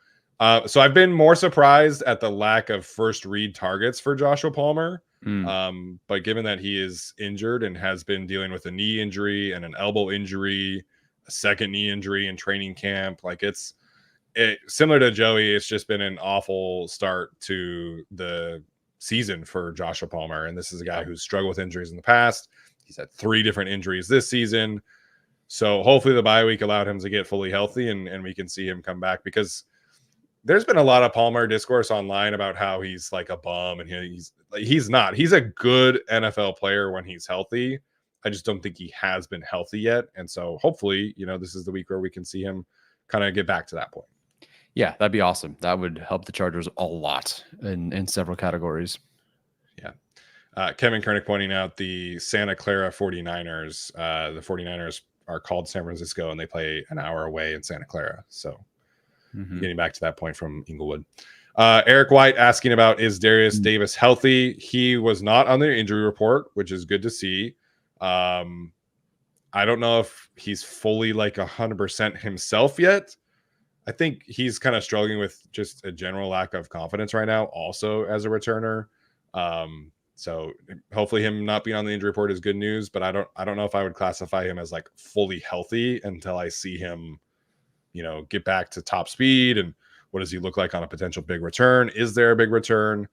So I've been more surprised at the lack of first read targets for Joshua Palmer. But given that he is injured and has been dealing with a knee injury and an elbow injury, a second knee injury in training camp, like it's similar to Joey, it's just been an awful start to the season for Joshua Palmer. And this is a guy who's struggled with injuries in the past. He's had 3 different injuries this season. So hopefully the bye week allowed him to get fully healthy and we can see him come back, because there's been a lot of Palmer discourse online about how he's like a bum, and he's not. He's a good NFL player when he's healthy. I just don't think he has been healthy yet. And so hopefully, this is the week where we can see him kind of get back to that point. Yeah, that'd be awesome. That would help the Chargers a lot in several categories. Yeah. Kevin Kernick pointing out the Santa Clara 49ers. The 49ers are called San Francisco, and they play an hour away in Santa Clara. So getting back to that point from Inglewood. Eric White asking about, is Darius Davis healthy? He was not on the injury report, which is good to see. I don't know if he's fully like 100% himself yet. I think he's kind of struggling with just a general lack of confidence right now, also as a returner. So hopefully him not being on the injury report is good news, but I don't know if I would classify him as like fully healthy until I see him, get back to top speed. And what does he look like on a potential big return? Is there a big return?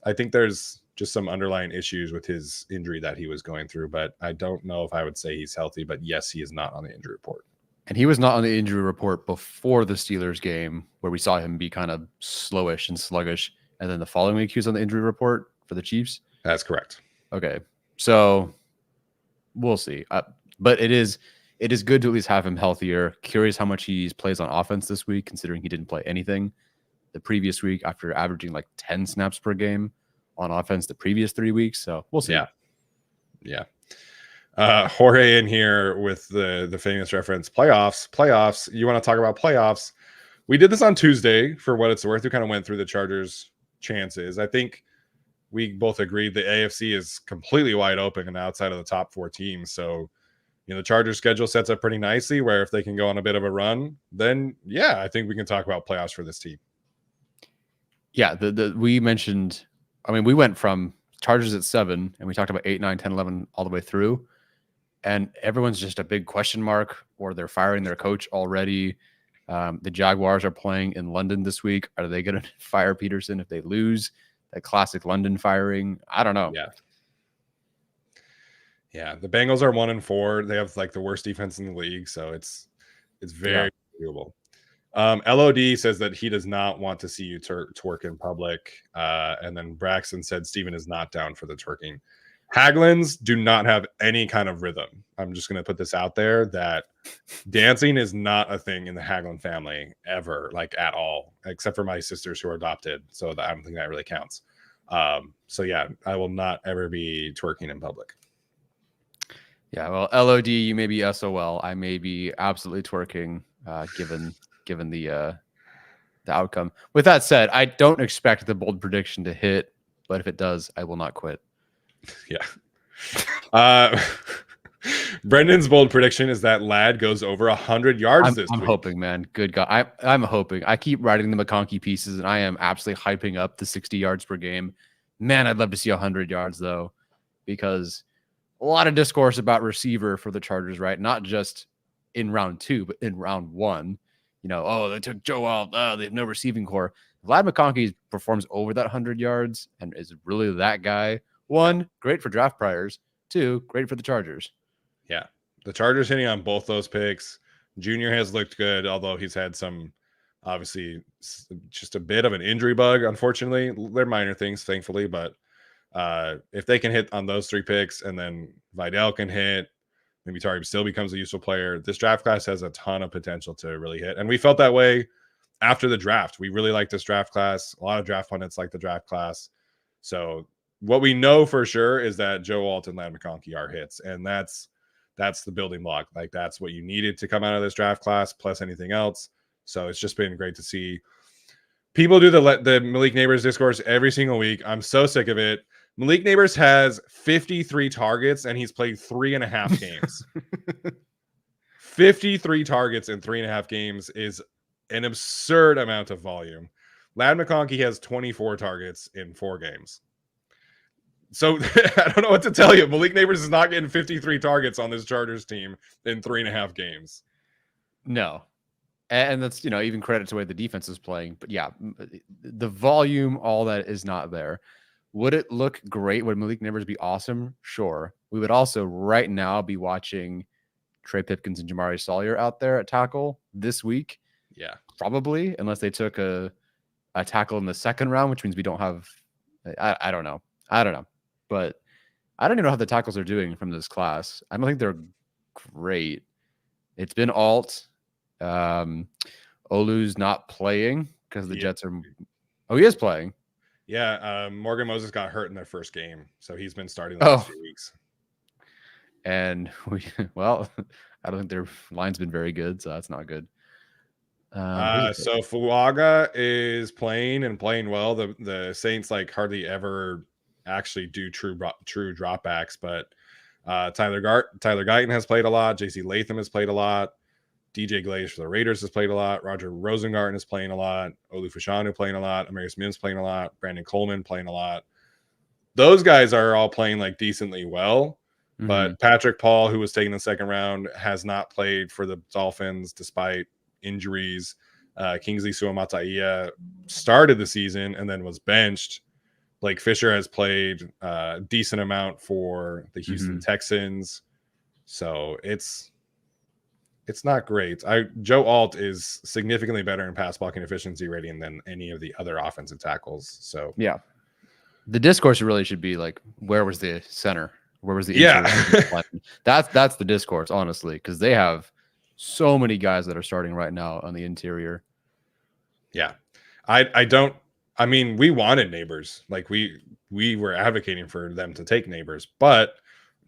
I think there's just some underlying issues with his injury that he was going through, but I don't know if I would say he's healthy. But yes, he is not on the injury report. And he was not on the injury report before the Steelers game, where we saw him be kind of slowish and sluggish. And then the following week, he was on the injury report for the Chiefs. That's correct. Okay. So we'll see. But it is good to at least have him healthier. Curious how much he plays on offense this week, considering he didn't play anything the previous week after averaging like 10 snaps per game on offense the previous 3 weeks. So we'll see. Yeah. Jorge in here with the famous reference, playoffs. You want to talk about playoffs? We did this on Tuesday for what it's worth. We kind of went through the Chargers' chances. I think we both agreed the AFC is completely wide open and outside of the top 4 teams. So, the Chargers schedule sets up pretty nicely, where if they can go on a bit of a run, then I think we can talk about playoffs for this team. Yeah. We mentioned, we went from Chargers at 7 and we talked about 8, 9, 10, 11 all the way through. And everyone's just a big question mark, or they're firing their coach already. The Jaguars are playing in London this week. Are they going to fire Peterson if they lose? That classic London firing. I don't know. Yeah. The Bengals are 1-4. They have like the worst defense in the league. So it's very doable. LOD says that he does not want to see you twerk in public. And then Braxton said Steven is not down for the twerking. Haglins do not have any kind of rhythm. I'm just going to put this out there that dancing is not a thing in the Haglin family ever, like at all, except for my sisters who are adopted. So I don't think that really counts. So yeah, I will not ever be twerking in public. Yeah, well, LOD, you may be SOL. I may be absolutely twerking, given the outcome. With that said, I don't expect the bold prediction to hit, but if it does, I will not quit. Yeah. Brendan's bold prediction is that Ladd goes over 100 yards this week. I'm hoping, man. Good God. I'm hoping. I keep writing the McConkey pieces, and I am absolutely hyping up the 60 yards per game. Man, I'd love to see 100 yards, though, because a lot of discourse about receiver for the Chargers, right? Not just in round 2, but in round 1. They took Joe out. They have no receiving core. Ladd McConkey performs over that 100 yards and is really that guy. 1, great for draft priors. 2, great for the Chargers. Yeah. The Chargers hitting on both those picks. Junior has looked good, although he's had some, obviously, just a bit of an injury bug, unfortunately. They're minor things, thankfully, but if they can hit on those 3 picks and then Vidal can hit, maybe Tariq still becomes a useful player. This draft class has a ton of potential to really hit. And we felt that way after the draft. We really like this draft class. A lot of draft pundits like the draft class. So what we know for sure is that Joe Alt and Ladd McConkey are hits, and that's the building block. Like that's what you needed to come out of this draft class, plus anything else. So it's just been great to see people do the Malik Neighbors discourse every single week. I'm so sick of it. Malik Neighbors has 53 targets and he's played 3.5 games. 53 targets in 3.5 games is an absurd amount of volume. Ladd McConkey has 24 targets in 4 games. So I don't know what to tell you. Malik Neighbors is not getting 53 targets on this Chargers team in 3.5 games. No. And that's, even credit to the way the defense is playing. But yeah, the volume, all that is not there. Would it look great? Would Malik Neighbors be awesome? Sure. We would also right now be watching Trey Pipkins and Jamari Sawyer out there at tackle this week. Yeah. Probably, unless they took a tackle in the second round, which means we don't have I don't know. But I don't even know how the tackles are doing from this class. I don't think they're great. It's been Alt. Olu's not playing because the Jets are. Oh, he is playing. Yeah, Morgan Moses got hurt in their first game, so he's been starting the last few weeks. And I don't think their line's been very good, so that's not good. So Fuaga is playing and playing well. The Saints hardly ever actually do true dropbacks, but Tyler Guyton has played a lot. JC Latham has played a lot. DJ Glaze for the Raiders has played a lot. Roger Rosengarten is playing a lot. Olu Fashanu playing a lot. Amarius Mims playing a lot. Brandon Coleman playing a lot. Those guys are all playing decently well. Mm-hmm. But Patrick Paul, who was taken in the second round, has not played for the Dolphins despite injuries. Kingsley Suamataia started the season and then was benched. Blake Fisher has played a decent amount for the Houston Texans. So it's not great. Joe Alt is significantly better in pass blocking efficiency rating than any of the other offensive tackles. So yeah, the discourse really should be where was the center? Where was the That's the discourse, honestly, because they have so many guys that are starting right now on the interior. Yeah, I mean, we wanted Neighbors. We were advocating for them to take Neighbors, but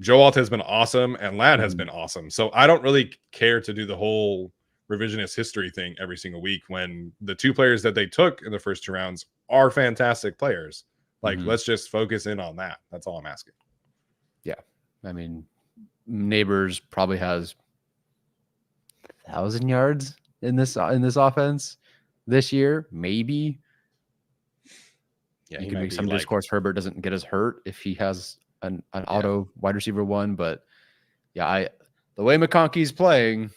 Joe Alt has been awesome and Ladd has been awesome. So I don't really care to do the whole revisionist history thing every single week when the 2 players that they took in the first 2 rounds are fantastic players. Let's just focus in on that. That's all I'm asking. Yeah. I mean, Neighbors probably has 1,000 yards in this offense this year, maybe. Yeah, you can make some discourse Herbert doesn't get as hurt if he has an auto wide receiver 1, but yeah, the way McConkey's playing,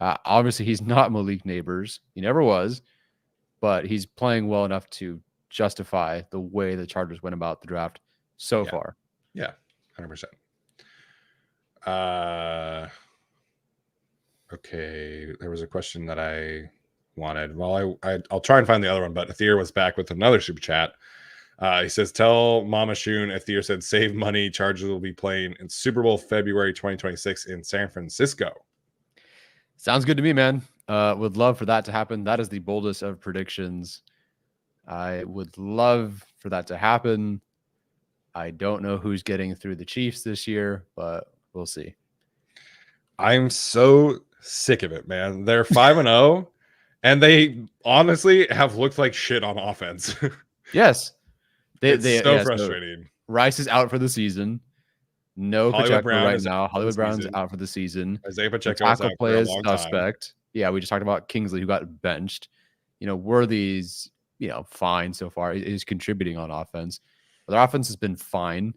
obviously he's not Malik Neighbors. He never was, but he's playing well enough to justify the way the Chargers went about the draft so far. Yeah, 100%. Okay, there was a question that I wanted. Well, I'll try and find the other one, but Athir was back with another super chat. He says, tell Mama Shun, Athir said, save money. Chargers will be playing in Super Bowl February 2026 in San Francisco. Sounds good to me, man. Would love for that to happen. That is the boldest of predictions. I would love for that to happen. I don't know who's getting through the Chiefs this year, but we'll see. I'm so sick of it, man. They're 5-0, and they honestly have looked like shit on offense. Yes. It's so frustrating. So Rice is out for the season. No Pacheco right now. Hollywood Brown's out for the season. Isaiah Pacheco is out for a long suspect. Time. Yeah, we just talked about Kingsley, who got benched. Worthy's, fine so far. He's contributing on offense. But their offense has been fine.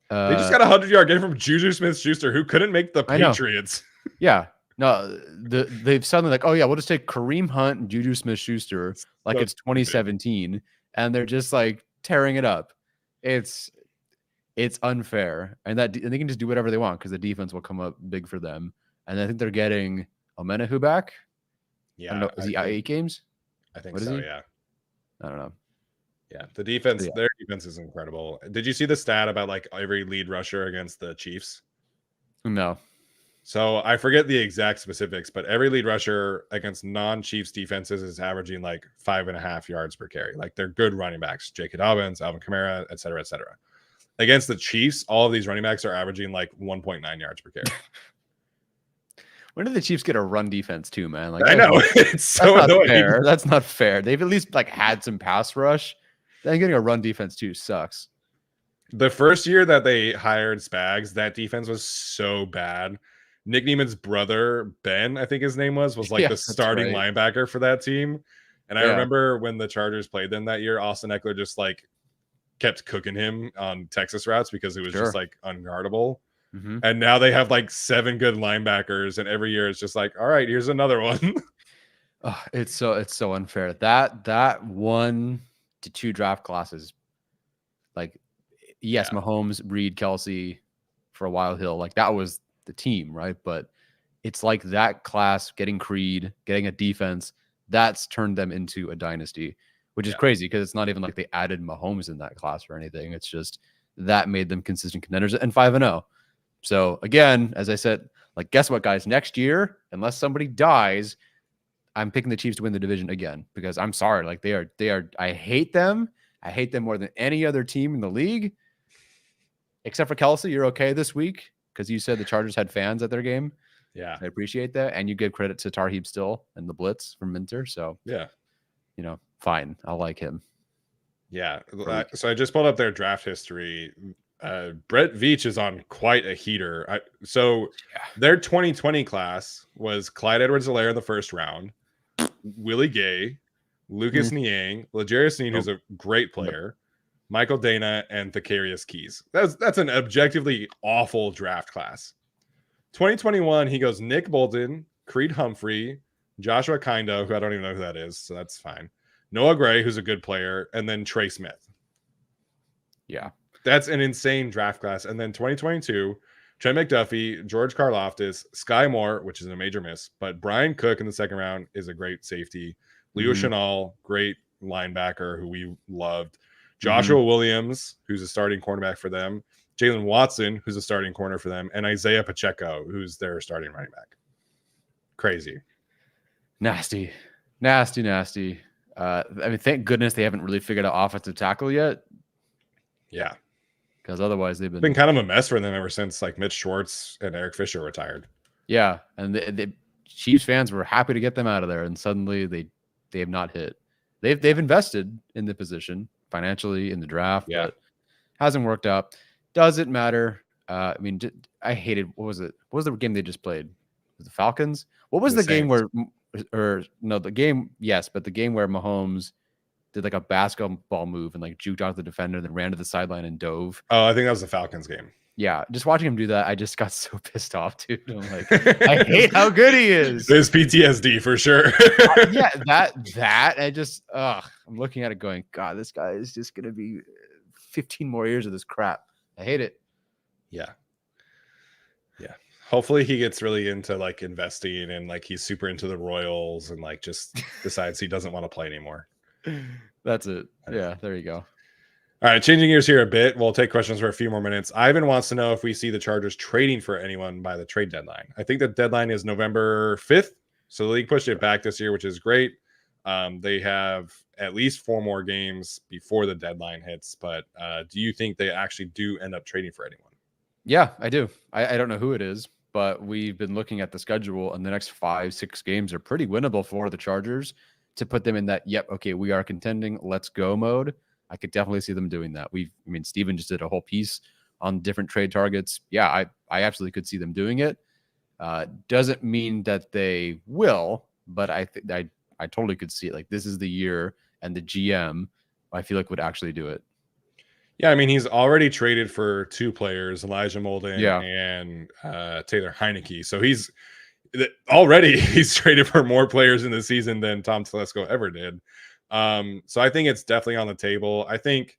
They just got a 100-yard game from Juju Smith-Schuster, who couldn't make the Patriots. Yeah. No, they've suddenly we'll just take Kareem Hunt and Juju Smith-Schuster it's 2017, and they're just tearing it up. It's unfair, and they can just do whatever they want because the defense will come up big for them. And I think they're getting Omenahu back. Yeah, I don't know. Is he out 8 games? I think so. Yeah, I don't know. Yeah, the defense, their defense is incredible. Did you see the stat about every lead rusher against the Chiefs? No. So I forget the exact specifics, but every lead rusher against non-Chiefs defenses is averaging like 5.5 yards per carry. Like they're good running backs. J.K. Dobbins, Alvin Kamara, et cetera, et cetera. Against the Chiefs, all of these running backs are averaging like 1.9 yards per carry. When did the Chiefs get a run defense too, man? Like I know. It's so that's not annoying. fair. That's not fair. They've at least like had some pass rush. Then getting a run defense too sucks. The first year that they hired Spags, that defense was so bad. Nick Neiman's brother, Ben, I think his name was like Yeah, the starting linebacker for that team. And I remember when the Chargers played them that year, Austin Eckler just like kept cooking him on Texas routes because it was just like unguardable. Mm-hmm. And now they have like 7 good linebackers, and every year it's just like, all right, here's another one. Oh, it's so unfair. That 1 to 2 draft classes, like yes, Mahomes, Reed, Kelsey, for a while Hill, like that was the team, right? But it's like that class getting Creed, getting a defense, that's turned them into a dynasty, which is crazy because it's not even like they added Mahomes in that class or anything. It's just that made them consistent contenders and 5-0. So again, as I said, like guess what, guys? Next year, unless somebody dies, I'm picking the Chiefs to win the division again because I'm sorry, like they are. I hate them. I hate them more than any other team in the league, except for Kelsey. You're okay this week because you said the Chargers had fans at their game. Yeah, I appreciate that, and you give credit to Tarheeb still and the blitz from Minter. So yeah, fine. I'll like him. Yeah. So I just pulled up their draft history. Brett Veach is on quite a heater. Their 2020 class was Clyde Edwards-Helaire in the first round, Willie Gay, Lucas Niang, L'Jarius Sneed, who's a great player, Michael Dana, and Thakarius Keys. That's an objectively awful draft class. 2021, he goes Nick Bolton, Creed Humphrey, Joshua Kindo, who I don't even know who that is, so that's fine. Noah Gray, who's a good player, and then Trey Smith. Yeah. That's an insane draft class. And then 2022, Trent McDuffie, George Karlaftis, Sky Moore, which is a major miss, but Brian Cook in the second round is a great safety. Leo Chenal, great linebacker who we loved. Joshua Williams, who's a starting cornerback for them. Jalen Watson, who's a starting corner for them. And Isaiah Pacheco, who's their starting running back. Crazy. Nasty. I mean, thank goodness they haven't really figured out offensive tackle yet. Yeah. Because otherwise they've been kind of a mess for them ever since like Mitch Schwartz and Eric Fisher retired. Yeah. And the Chiefs fans were happy to get them out of there. And suddenly they have not hit. They've invested in the position financially in the draft, but hasn't worked out. Doesn't matter. I mean, I hated, what was it? What was the game they just played? Was it the Falcons? What was the game where, the game, yes, but the game where Mahomes did like a basketball move and like juked out the defender, then ran to the sideline and dove. Oh, I think that was the Falcons game. Yeah, just watching him do that, I just got so pissed off, dude. I'm like, I hate how good he is. There's PTSD for sure. Yeah, that I just, I'm looking at it going, God, this guy is just gonna be 15 more years of this crap. I hate it. Yeah. Hopefully he gets really into like investing and like he's super into the Royals and like just decides he doesn't want to play anymore. That's it. Yeah, there you go. All right, changing gears here a bit. We'll take questions for a few more minutes. Ivan wants to know if we see the Chargers trading for anyone by the trade deadline. I think the deadline is November 5th. So the league pushed it back this year, which is great. They have at least 4 more games before the deadline hits. But do you think they actually do end up trading for anyone? Yeah, I do. I don't know who it is, but we've been looking at the schedule, and the next 5-6 games are pretty winnable for the Chargers to put them in that, yep, okay, we are contending, let's go mode. I could definitely see them doing that. Steven just did a whole piece on different trade targets. Yeah, I absolutely could see them doing it. Doesn't mean that they will, but I think I totally could see it. Like, this is the year, and the GM, I feel like, would actually do it. Yeah, I mean, he's already traded for 2 players, Elijah Molden and Taylor Heineke. So he's traded for more players in the season than Tom Telesco ever did. So I think it's definitely on the table. I think,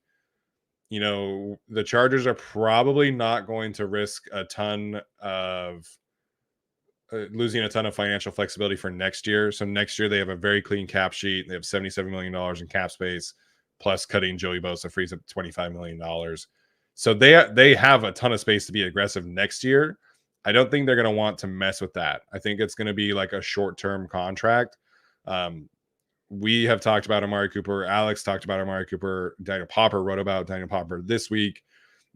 the Chargers are probably not going to risk a ton of losing a ton of financial flexibility for next year. So next year they have a very clean cap sheet. They have $77 million in cap space. Plus cutting Joey Bosa frees up $25 million. So they have a ton of space to be aggressive next year. I don't think they're going to want to mess with that. I think it's going to be like a short-term contract. We have talked about Amari Cooper. Alex talked about Amari Cooper. Daniel Popper wrote about Daniel Popper this week.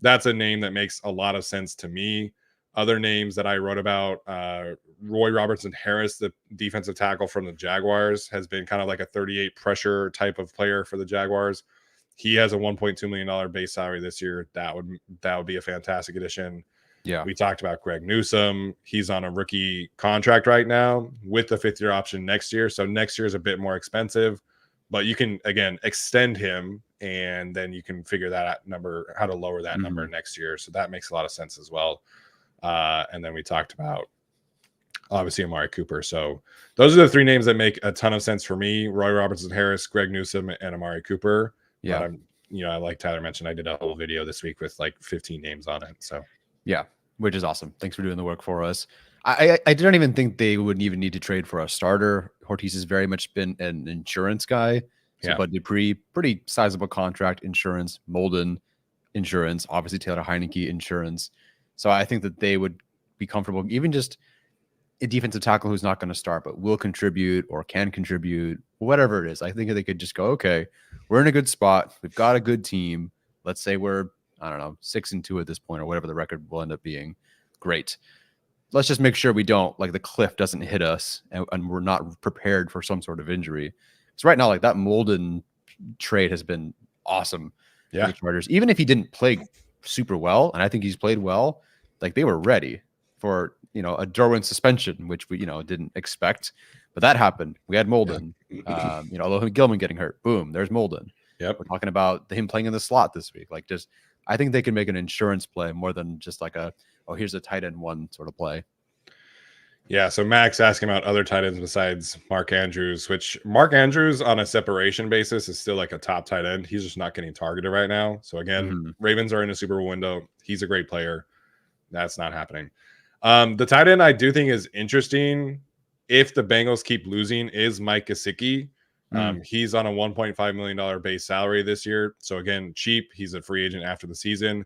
That's a name that makes a lot of sense to me. Other names that I wrote about, Roy Robertson Harris, the defensive tackle from the Jaguars, has been kind of like a 38 pressure type of player for the Jaguars. He has a $1.2 million base salary this year. That would be a fantastic addition. Yeah. We talked about Greg Newsome. He's on a rookie contract right now with the 5th-year option next year. So next year is a bit more expensive, but you can, again, extend him, and then you can figure that number, how to lower that number next year. So that makes a lot of sense as well. And then we talked about, obviously, Amari Cooper. So those are the 3 names that make a ton of sense for me: Roy Robertson Harris, Greg Newsome, and Amari Cooper. Yeah. But I like Tyler mentioned, I did a whole video this week with like 15 names on it. So yeah, which is awesome. Thanks for doing the work for us. I don't even think they wouldn't even need to trade for a starter. Ortiz has very much been an insurance guy. So Bud Dupree, pretty sizable contract, insurance. Molden, insurance. Obviously, Taylor Heineke, insurance. So I think that they would be comfortable, even just a defensive tackle who's not going to start, but will contribute or can contribute, whatever it is. I think they could just go, okay, we're in a good spot. We've got a good team. Let's say we're, I don't know, 6-2 at this point, or whatever the record will end up being. Great. Let's just make sure we don't, like, the cliff doesn't hit us and we're not prepared for some sort of injury. So right now, like, that Molden trade has been awesome for the Chargers. Even if he didn't play super well, and I think he's played well, like, they were ready for, a Derwin suspension, which we, didn't expect, but that happened. We had Molden, although Gilman getting hurt, boom, there's Molden. Yep. We're talking about him playing in the slot this week. Like, just, I think they can make an insurance play more than just like here's a tight end one sort of play. Yeah. So Max asking about other tight ends besides Mark Andrews, which Mark Andrews on a separation basis is still like a top tight end. He's just not getting targeted right now. So again, Ravens are in a Super Bowl window. He's a great player. That's not happening. The tight end I do think is interesting, if the Bengals keep losing, is Mike Gesicki. He's on a $1.5 million base salary this year. So again, cheap. He's a free agent after the season.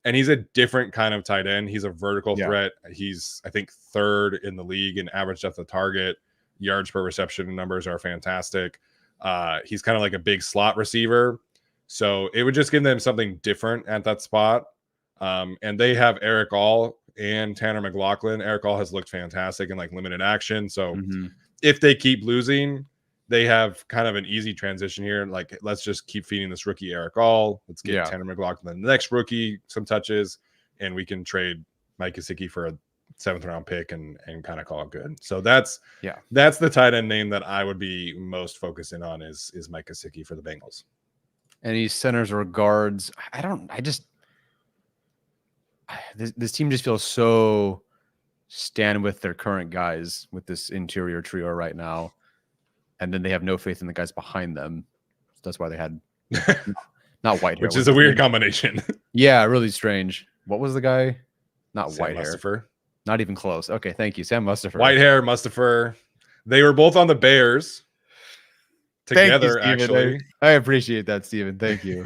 And he's a different kind of tight end. He's a vertical threat. He's, I think, 3rd in the league in average depth of target. Yards per reception numbers are fantastic. He's kind of like a big slot receiver. So it would just give them something different at that spot. And they have Eric All and Tanner McLaughlin. Eric All has looked fantastic in like limited action. So if they keep losing, they have kind of an easy transition here. Like, let's just keep feeding this rookie Eric All. Let's get Tanner McLaughlin, the next rookie, some touches, and we can trade Mike Gesicki for a 7th round pick and kind of call it good. So that's the tight end name that I would be most focusing on is Mike Gesicki for the Bengals. Any centers or guards? This team just feels so stand with their current guys with this interior trio right now. And then they have no faith in the guys behind them. So that's why they had not Whitehair. Which is a weird combination. Yeah, really strange. What was the guy? Not Sam Whitehair. Mustipher. Not even close. Okay, thank you. Sam Mustipher. Whitehair, Mustipher. They were both on the Bears together, actually. I appreciate that, Steven. Thank you.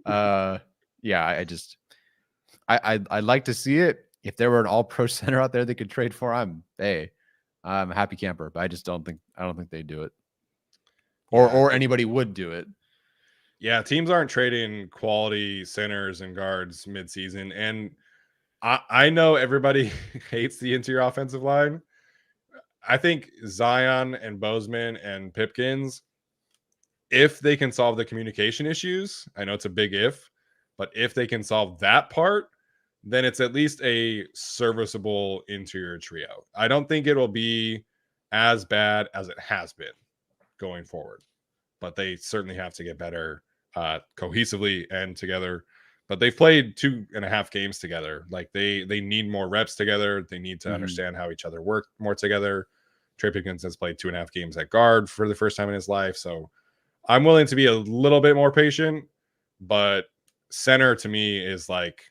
I'd like to see it. If there were an all-pro center out there they could trade for, I'm a happy camper, but I don't think they'd do it. Or anybody would do it. Yeah, teams aren't trading quality centers and guards midseason. And I know everybody hates the interior offensive line. I think Zion and Bozeman and Pipkins, if they can solve the communication issues, I know it's a big if, but if they can solve that part, then it's at least a serviceable interior trio. I don't think it'll be as bad as it has been going forward, but they certainly have to get better cohesively and together. But they've played 2.5 games together. Like they need more reps together. They need to understand how each other work more together. Trey Pipkins has played 2.5 games at guard for the first time in his life. So I'm willing to be a little bit more patient, but center to me is like,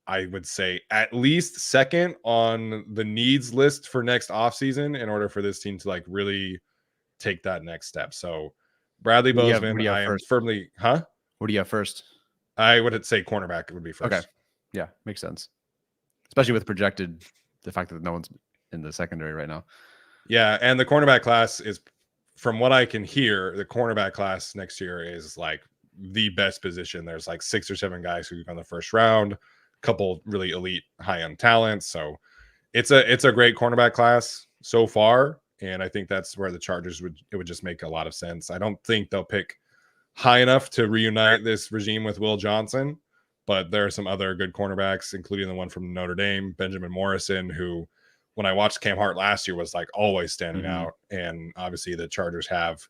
I would say at least second on the needs list for next offseason in order for this team to like really take that next step. So Bradley Bozeman, I am firmly, What do you have first? I would say cornerback would be first. Okay. Yeah, makes sense. especially with projected the fact that no one's in the secondary right now. Yeah, and the cornerback class is, from what I can hear, the cornerback class next year is like the best position. There's like 6 or 7 guys who go in the first round, a couple really elite high end talents. So it's a great cornerback class so far, and I think that's where the Chargers would just make a lot of sense. I don't think they'll pick high enough to reunite this regime with Will Johnson, but there are some other good cornerbacks, including the one from Notre Dame, Benjamin Morrison, who, when I watched Cam Hart last year, was like always standing out. And obviously the Chargers have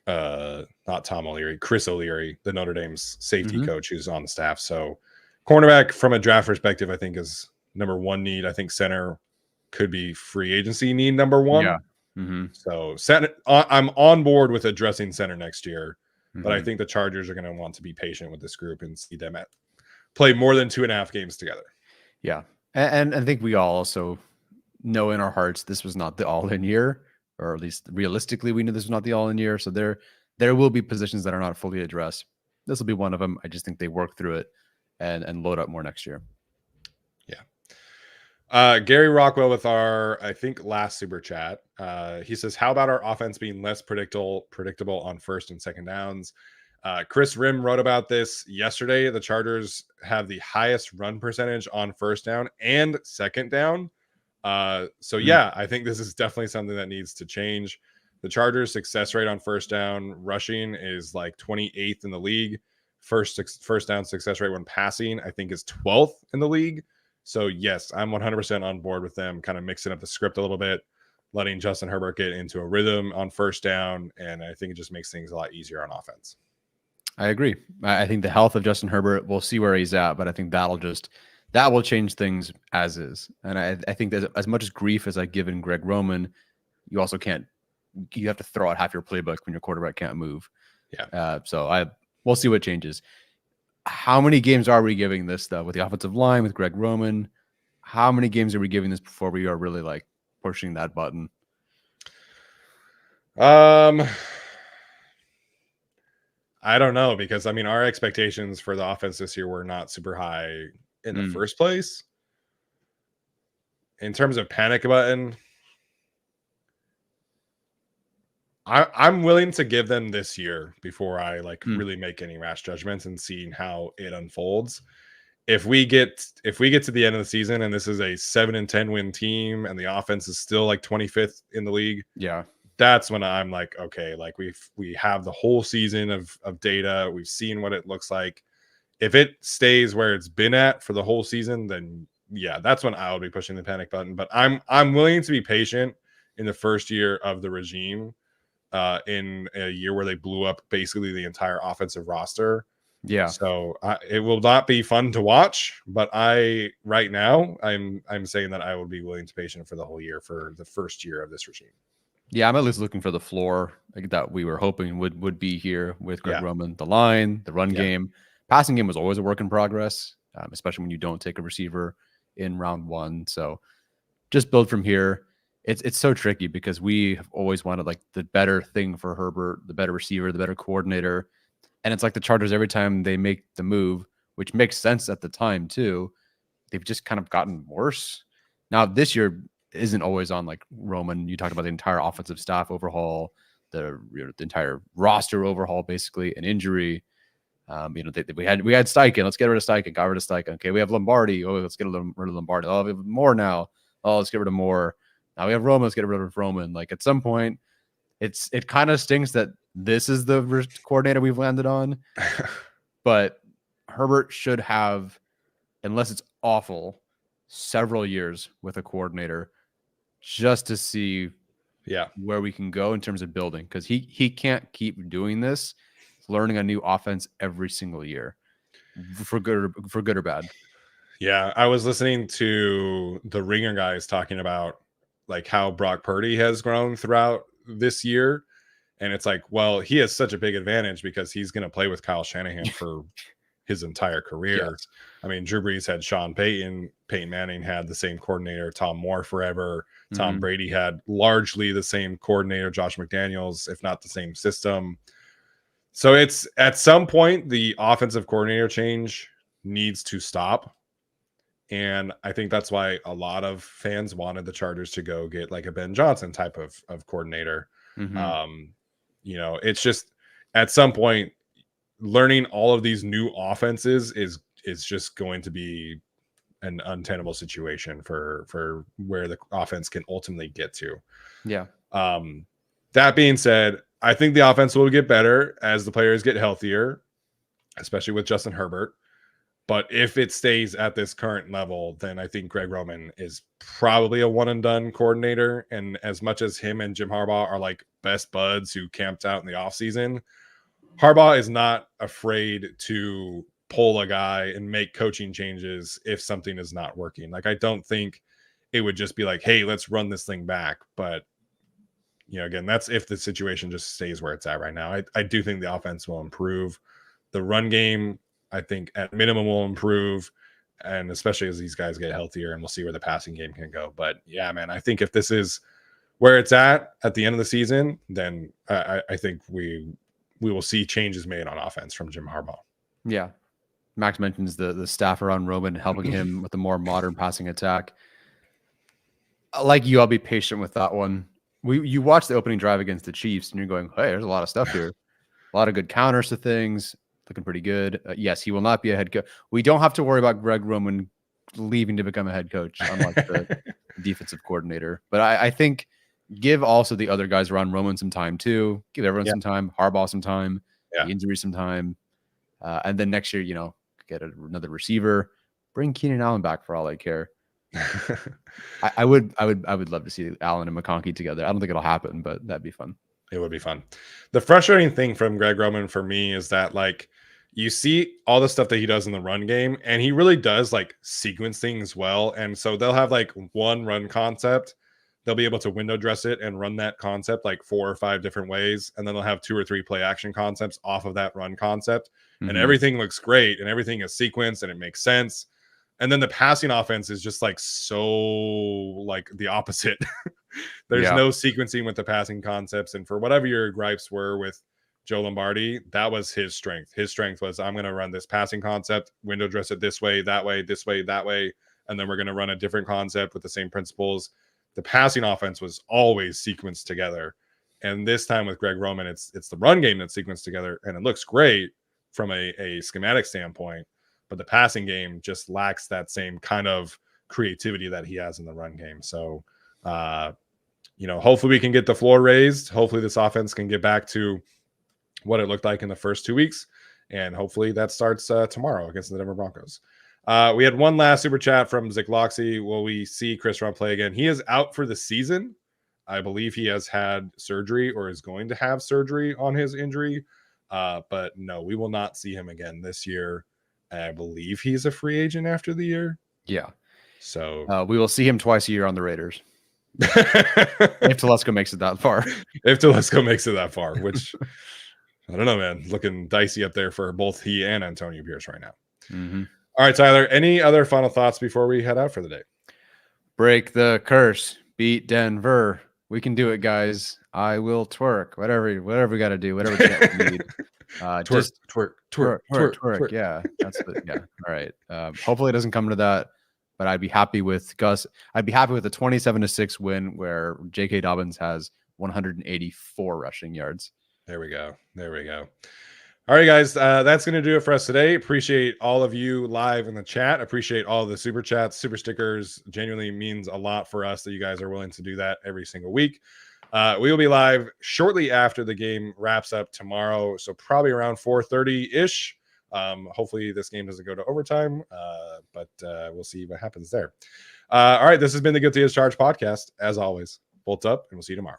not Tom O'Leary, Chris O'Leary, the Notre Dame's safety coach, who's on the staff. So cornerback from a draft perspective, I think, is number one need. I think center could be free agency need number one. Yeah. So center, I'm on board with addressing center next year, but I think the Chargers are going to want to be patient with this group and see them play more than 2.5 games together. Yeah. And I think we all also know in our hearts this was not the all-in year, or at least realistically we knew this was not the all-in year. So there will be positions that are not fully addressed. This will be one of them. I just think they work through it and load up more next year. Yeah. Gary Rockwell with our, I think, last super chat. He says, how about our offense being less predictable on first and second downs? Chris Rim wrote about this yesterday. The Chargers have the highest run percentage on first down and second down. So yeah, I think this is definitely something that needs to change. The Chargers' success rate on first down rushing is like 28th in the league. First down success rate when passing, I think, is 12th in the league. So yes, I'm 100% on board with them kind of mixing up the script a little bit, letting Justin Herbert get into a rhythm on first down, and I think it just makes things a lot easier on offense. I agree. I think the health of Justin Herbert, we'll see where he's at, but I think that will change things as is. And I think that as much as grief as I've given Greg Roman, you also you have to throw out half your playbook when your quarterback can't move. Yeah. We'll see what changes. How many games are we giving this stuff with the offensive line, with Greg Roman? How many games are we giving this before we are really like pushing that button? I don't know, because I mean, our expectations for the offense this year were not super high in the first place. In terms of panic button, I'm willing to give them this year before I really make any rash judgments and seeing how it unfolds. If we get to the end of the season and this is a 7-10 win team and the offense is still like 25th in the league, yeah, that's when I'm like, okay, like we have the whole season of data. We've seen what it looks like. If it stays where it's been at for the whole season, then yeah, that's when I'll be pushing the panic button. But I'm willing to be patient in the first year of the regime, in a year where they blew up basically the entire offensive roster. Yeah. So it will not be fun to watch, but right now I'm saying that I will be willing to patient for the whole year for the first year of this regime. Yeah, I'm at least looking for the floor that we were hoping would be here with Greg Roman. The line, the run game, passing game was always a work in progress, especially when you don't take a receiver in round one. So just build from here. It's so tricky because we have always wanted like the better thing for Herbert, the better receiver, the better coordinator. And it's like the Chargers, every time they make the move, which makes sense at the time too, they've just kind of gotten worse. Now this year isn't always on like Roman. You talked about the entire offensive staff overhaul, the entire roster overhaul, basically an injury. We had Steichen. Let's get rid of Steichen. Got rid of Steichen. Okay, we have Lombardi. Oh, let's get rid of Lombardi. Oh, we have Moore now. Oh, let's get rid of Moore. Now we have Roman. Let's get rid of Roman. Like at some point, it kind of stinks that this is the coordinator we've landed on. But Herbert should have, unless it's awful, several years with a coordinator just to see where we can go in terms of building, because he can't keep doing this, learning a new offense every single year, for good or bad. Yeah, I was listening to the Ringer guys talking about like how Brock Purdy has grown throughout this year, and it's like, well, he has such a big advantage because he's going to play with Kyle Shanahan for his entire career. Yes. I mean, Drew Brees had Sean Payton. Peyton Manning had the same coordinator, Tom Moore, forever. Tom Brady had largely the same coordinator, Josh McDaniels, if not the same system. So it's at some point the offensive coordinator change needs to stop. And I think that's why a lot of fans wanted the Chargers to go get like a Ben Johnson type of coordinator. It's just at some point learning all of these new offenses is just going to be an untenable situation for where the offense can ultimately get to. Yeah. That being said, I think the offense will get better as the players get healthier, especially with Justin Herbert. But if it stays at this current level, then I think Greg Roman is probably a one and done coordinator. And as much as him and Jim Harbaugh are like best buds who camped out in the offseason, Harbaugh is not afraid to pull a guy and make coaching changes if something is not working. Like, I don't think it would just be like, hey, let's run this thing back. But, again, that's if the situation just stays where it's at right now. I do think the offense will improve. The run game, I think at minimum will improve, and especially as these guys get healthier, and we'll see where the passing game can go. But yeah, man, I think if this is where it's at the end of the season, then I think we will see changes made on offense from Jim Harbaugh. Yeah. Max mentions the staff around Roman helping him with a more modern passing attack. Like you, I'll be patient with that one. You watch the opening drive against the Chiefs and you're going, hey, there's a lot of stuff here. A lot of good counters to things. Looking pretty good. Yes, he will not be a head coach. We don't have to worry about Greg Roman leaving to become a head coach, unlike the defensive coordinator. But I think give also the other guys around Roman some time too. Give everyone some time. Harbaugh some time. The injury some time. And then next year, get another receiver. Bring Keenan Allen back for all I care. I would love to see Allen and McConkey together. I don't think it'll happen, but that'd be fun. It would be fun. The frustrating thing from Greg Roman for me is that, like, you see all the stuff that he does in the run game, and he really does like sequence things well. And so they'll have like one run concept. They'll be able to window dress it and run that concept like 4 or 5 different ways. And then they'll have 2 or 3 play action concepts off of that run concept. And everything looks great and everything is sequenced and it makes sense. And then the passing offense is just like so like the opposite. There's no sequencing with the passing concepts. And for whatever your gripes were with Joe Lombardi, that was his strength. His strength was, I'm going to run this passing concept, window dress it this way, that way, this way, that way. And then we're going to run a different concept with the same principles. The passing offense was always sequenced together. And this time with Greg Roman, it's the run game that's sequenced together. And it looks great from a schematic standpoint. But the passing game just lacks that same kind of creativity that he has in the run game. So, hopefully we can get the floor raised. Hopefully this offense can get back to what it looked like in the first 2 weeks. And hopefully that starts tomorrow against the Denver Broncos. We had one last super chat from Zikloxy. Will we see Chris Rumph play again? He is out for the season. I believe he has had surgery or is going to have surgery on his injury. But no, we will not see him again this year. I believe he's a free agent after the year. Yeah. So we will see him twice a year on the Raiders. If Telesco makes it that far. If Telesco makes it that far, which I don't know, man. Looking dicey up there for both he and Antonio Pierce right now. All right, Tyler, any other final thoughts before we head out for the day? Break the curse. Beat Denver. We can do it, guys. I will twerk. Whatever we got to do. Whatever we need. Just twerk. Yeah, that's it. Yeah. All right. Hopefully it doesn't come to that, but I'd be happy with Gus. I'd be happy with a 27-6 win where J.K. Dobbins has 184 rushing yards. There we go. All right, guys, that's going to do it for us today. Appreciate all of you live in the chat. Appreciate all the super chats, super stickers. Genuinely means a lot for us that you guys are willing to do that every single week. We will be live shortly after the game wraps up tomorrow, so probably around 4:30-ish. Hopefully this game doesn't go to overtime, but we'll see what happens there. All right, this has been the Guilty as Charged podcast. As always, bolt up, and we'll see you tomorrow.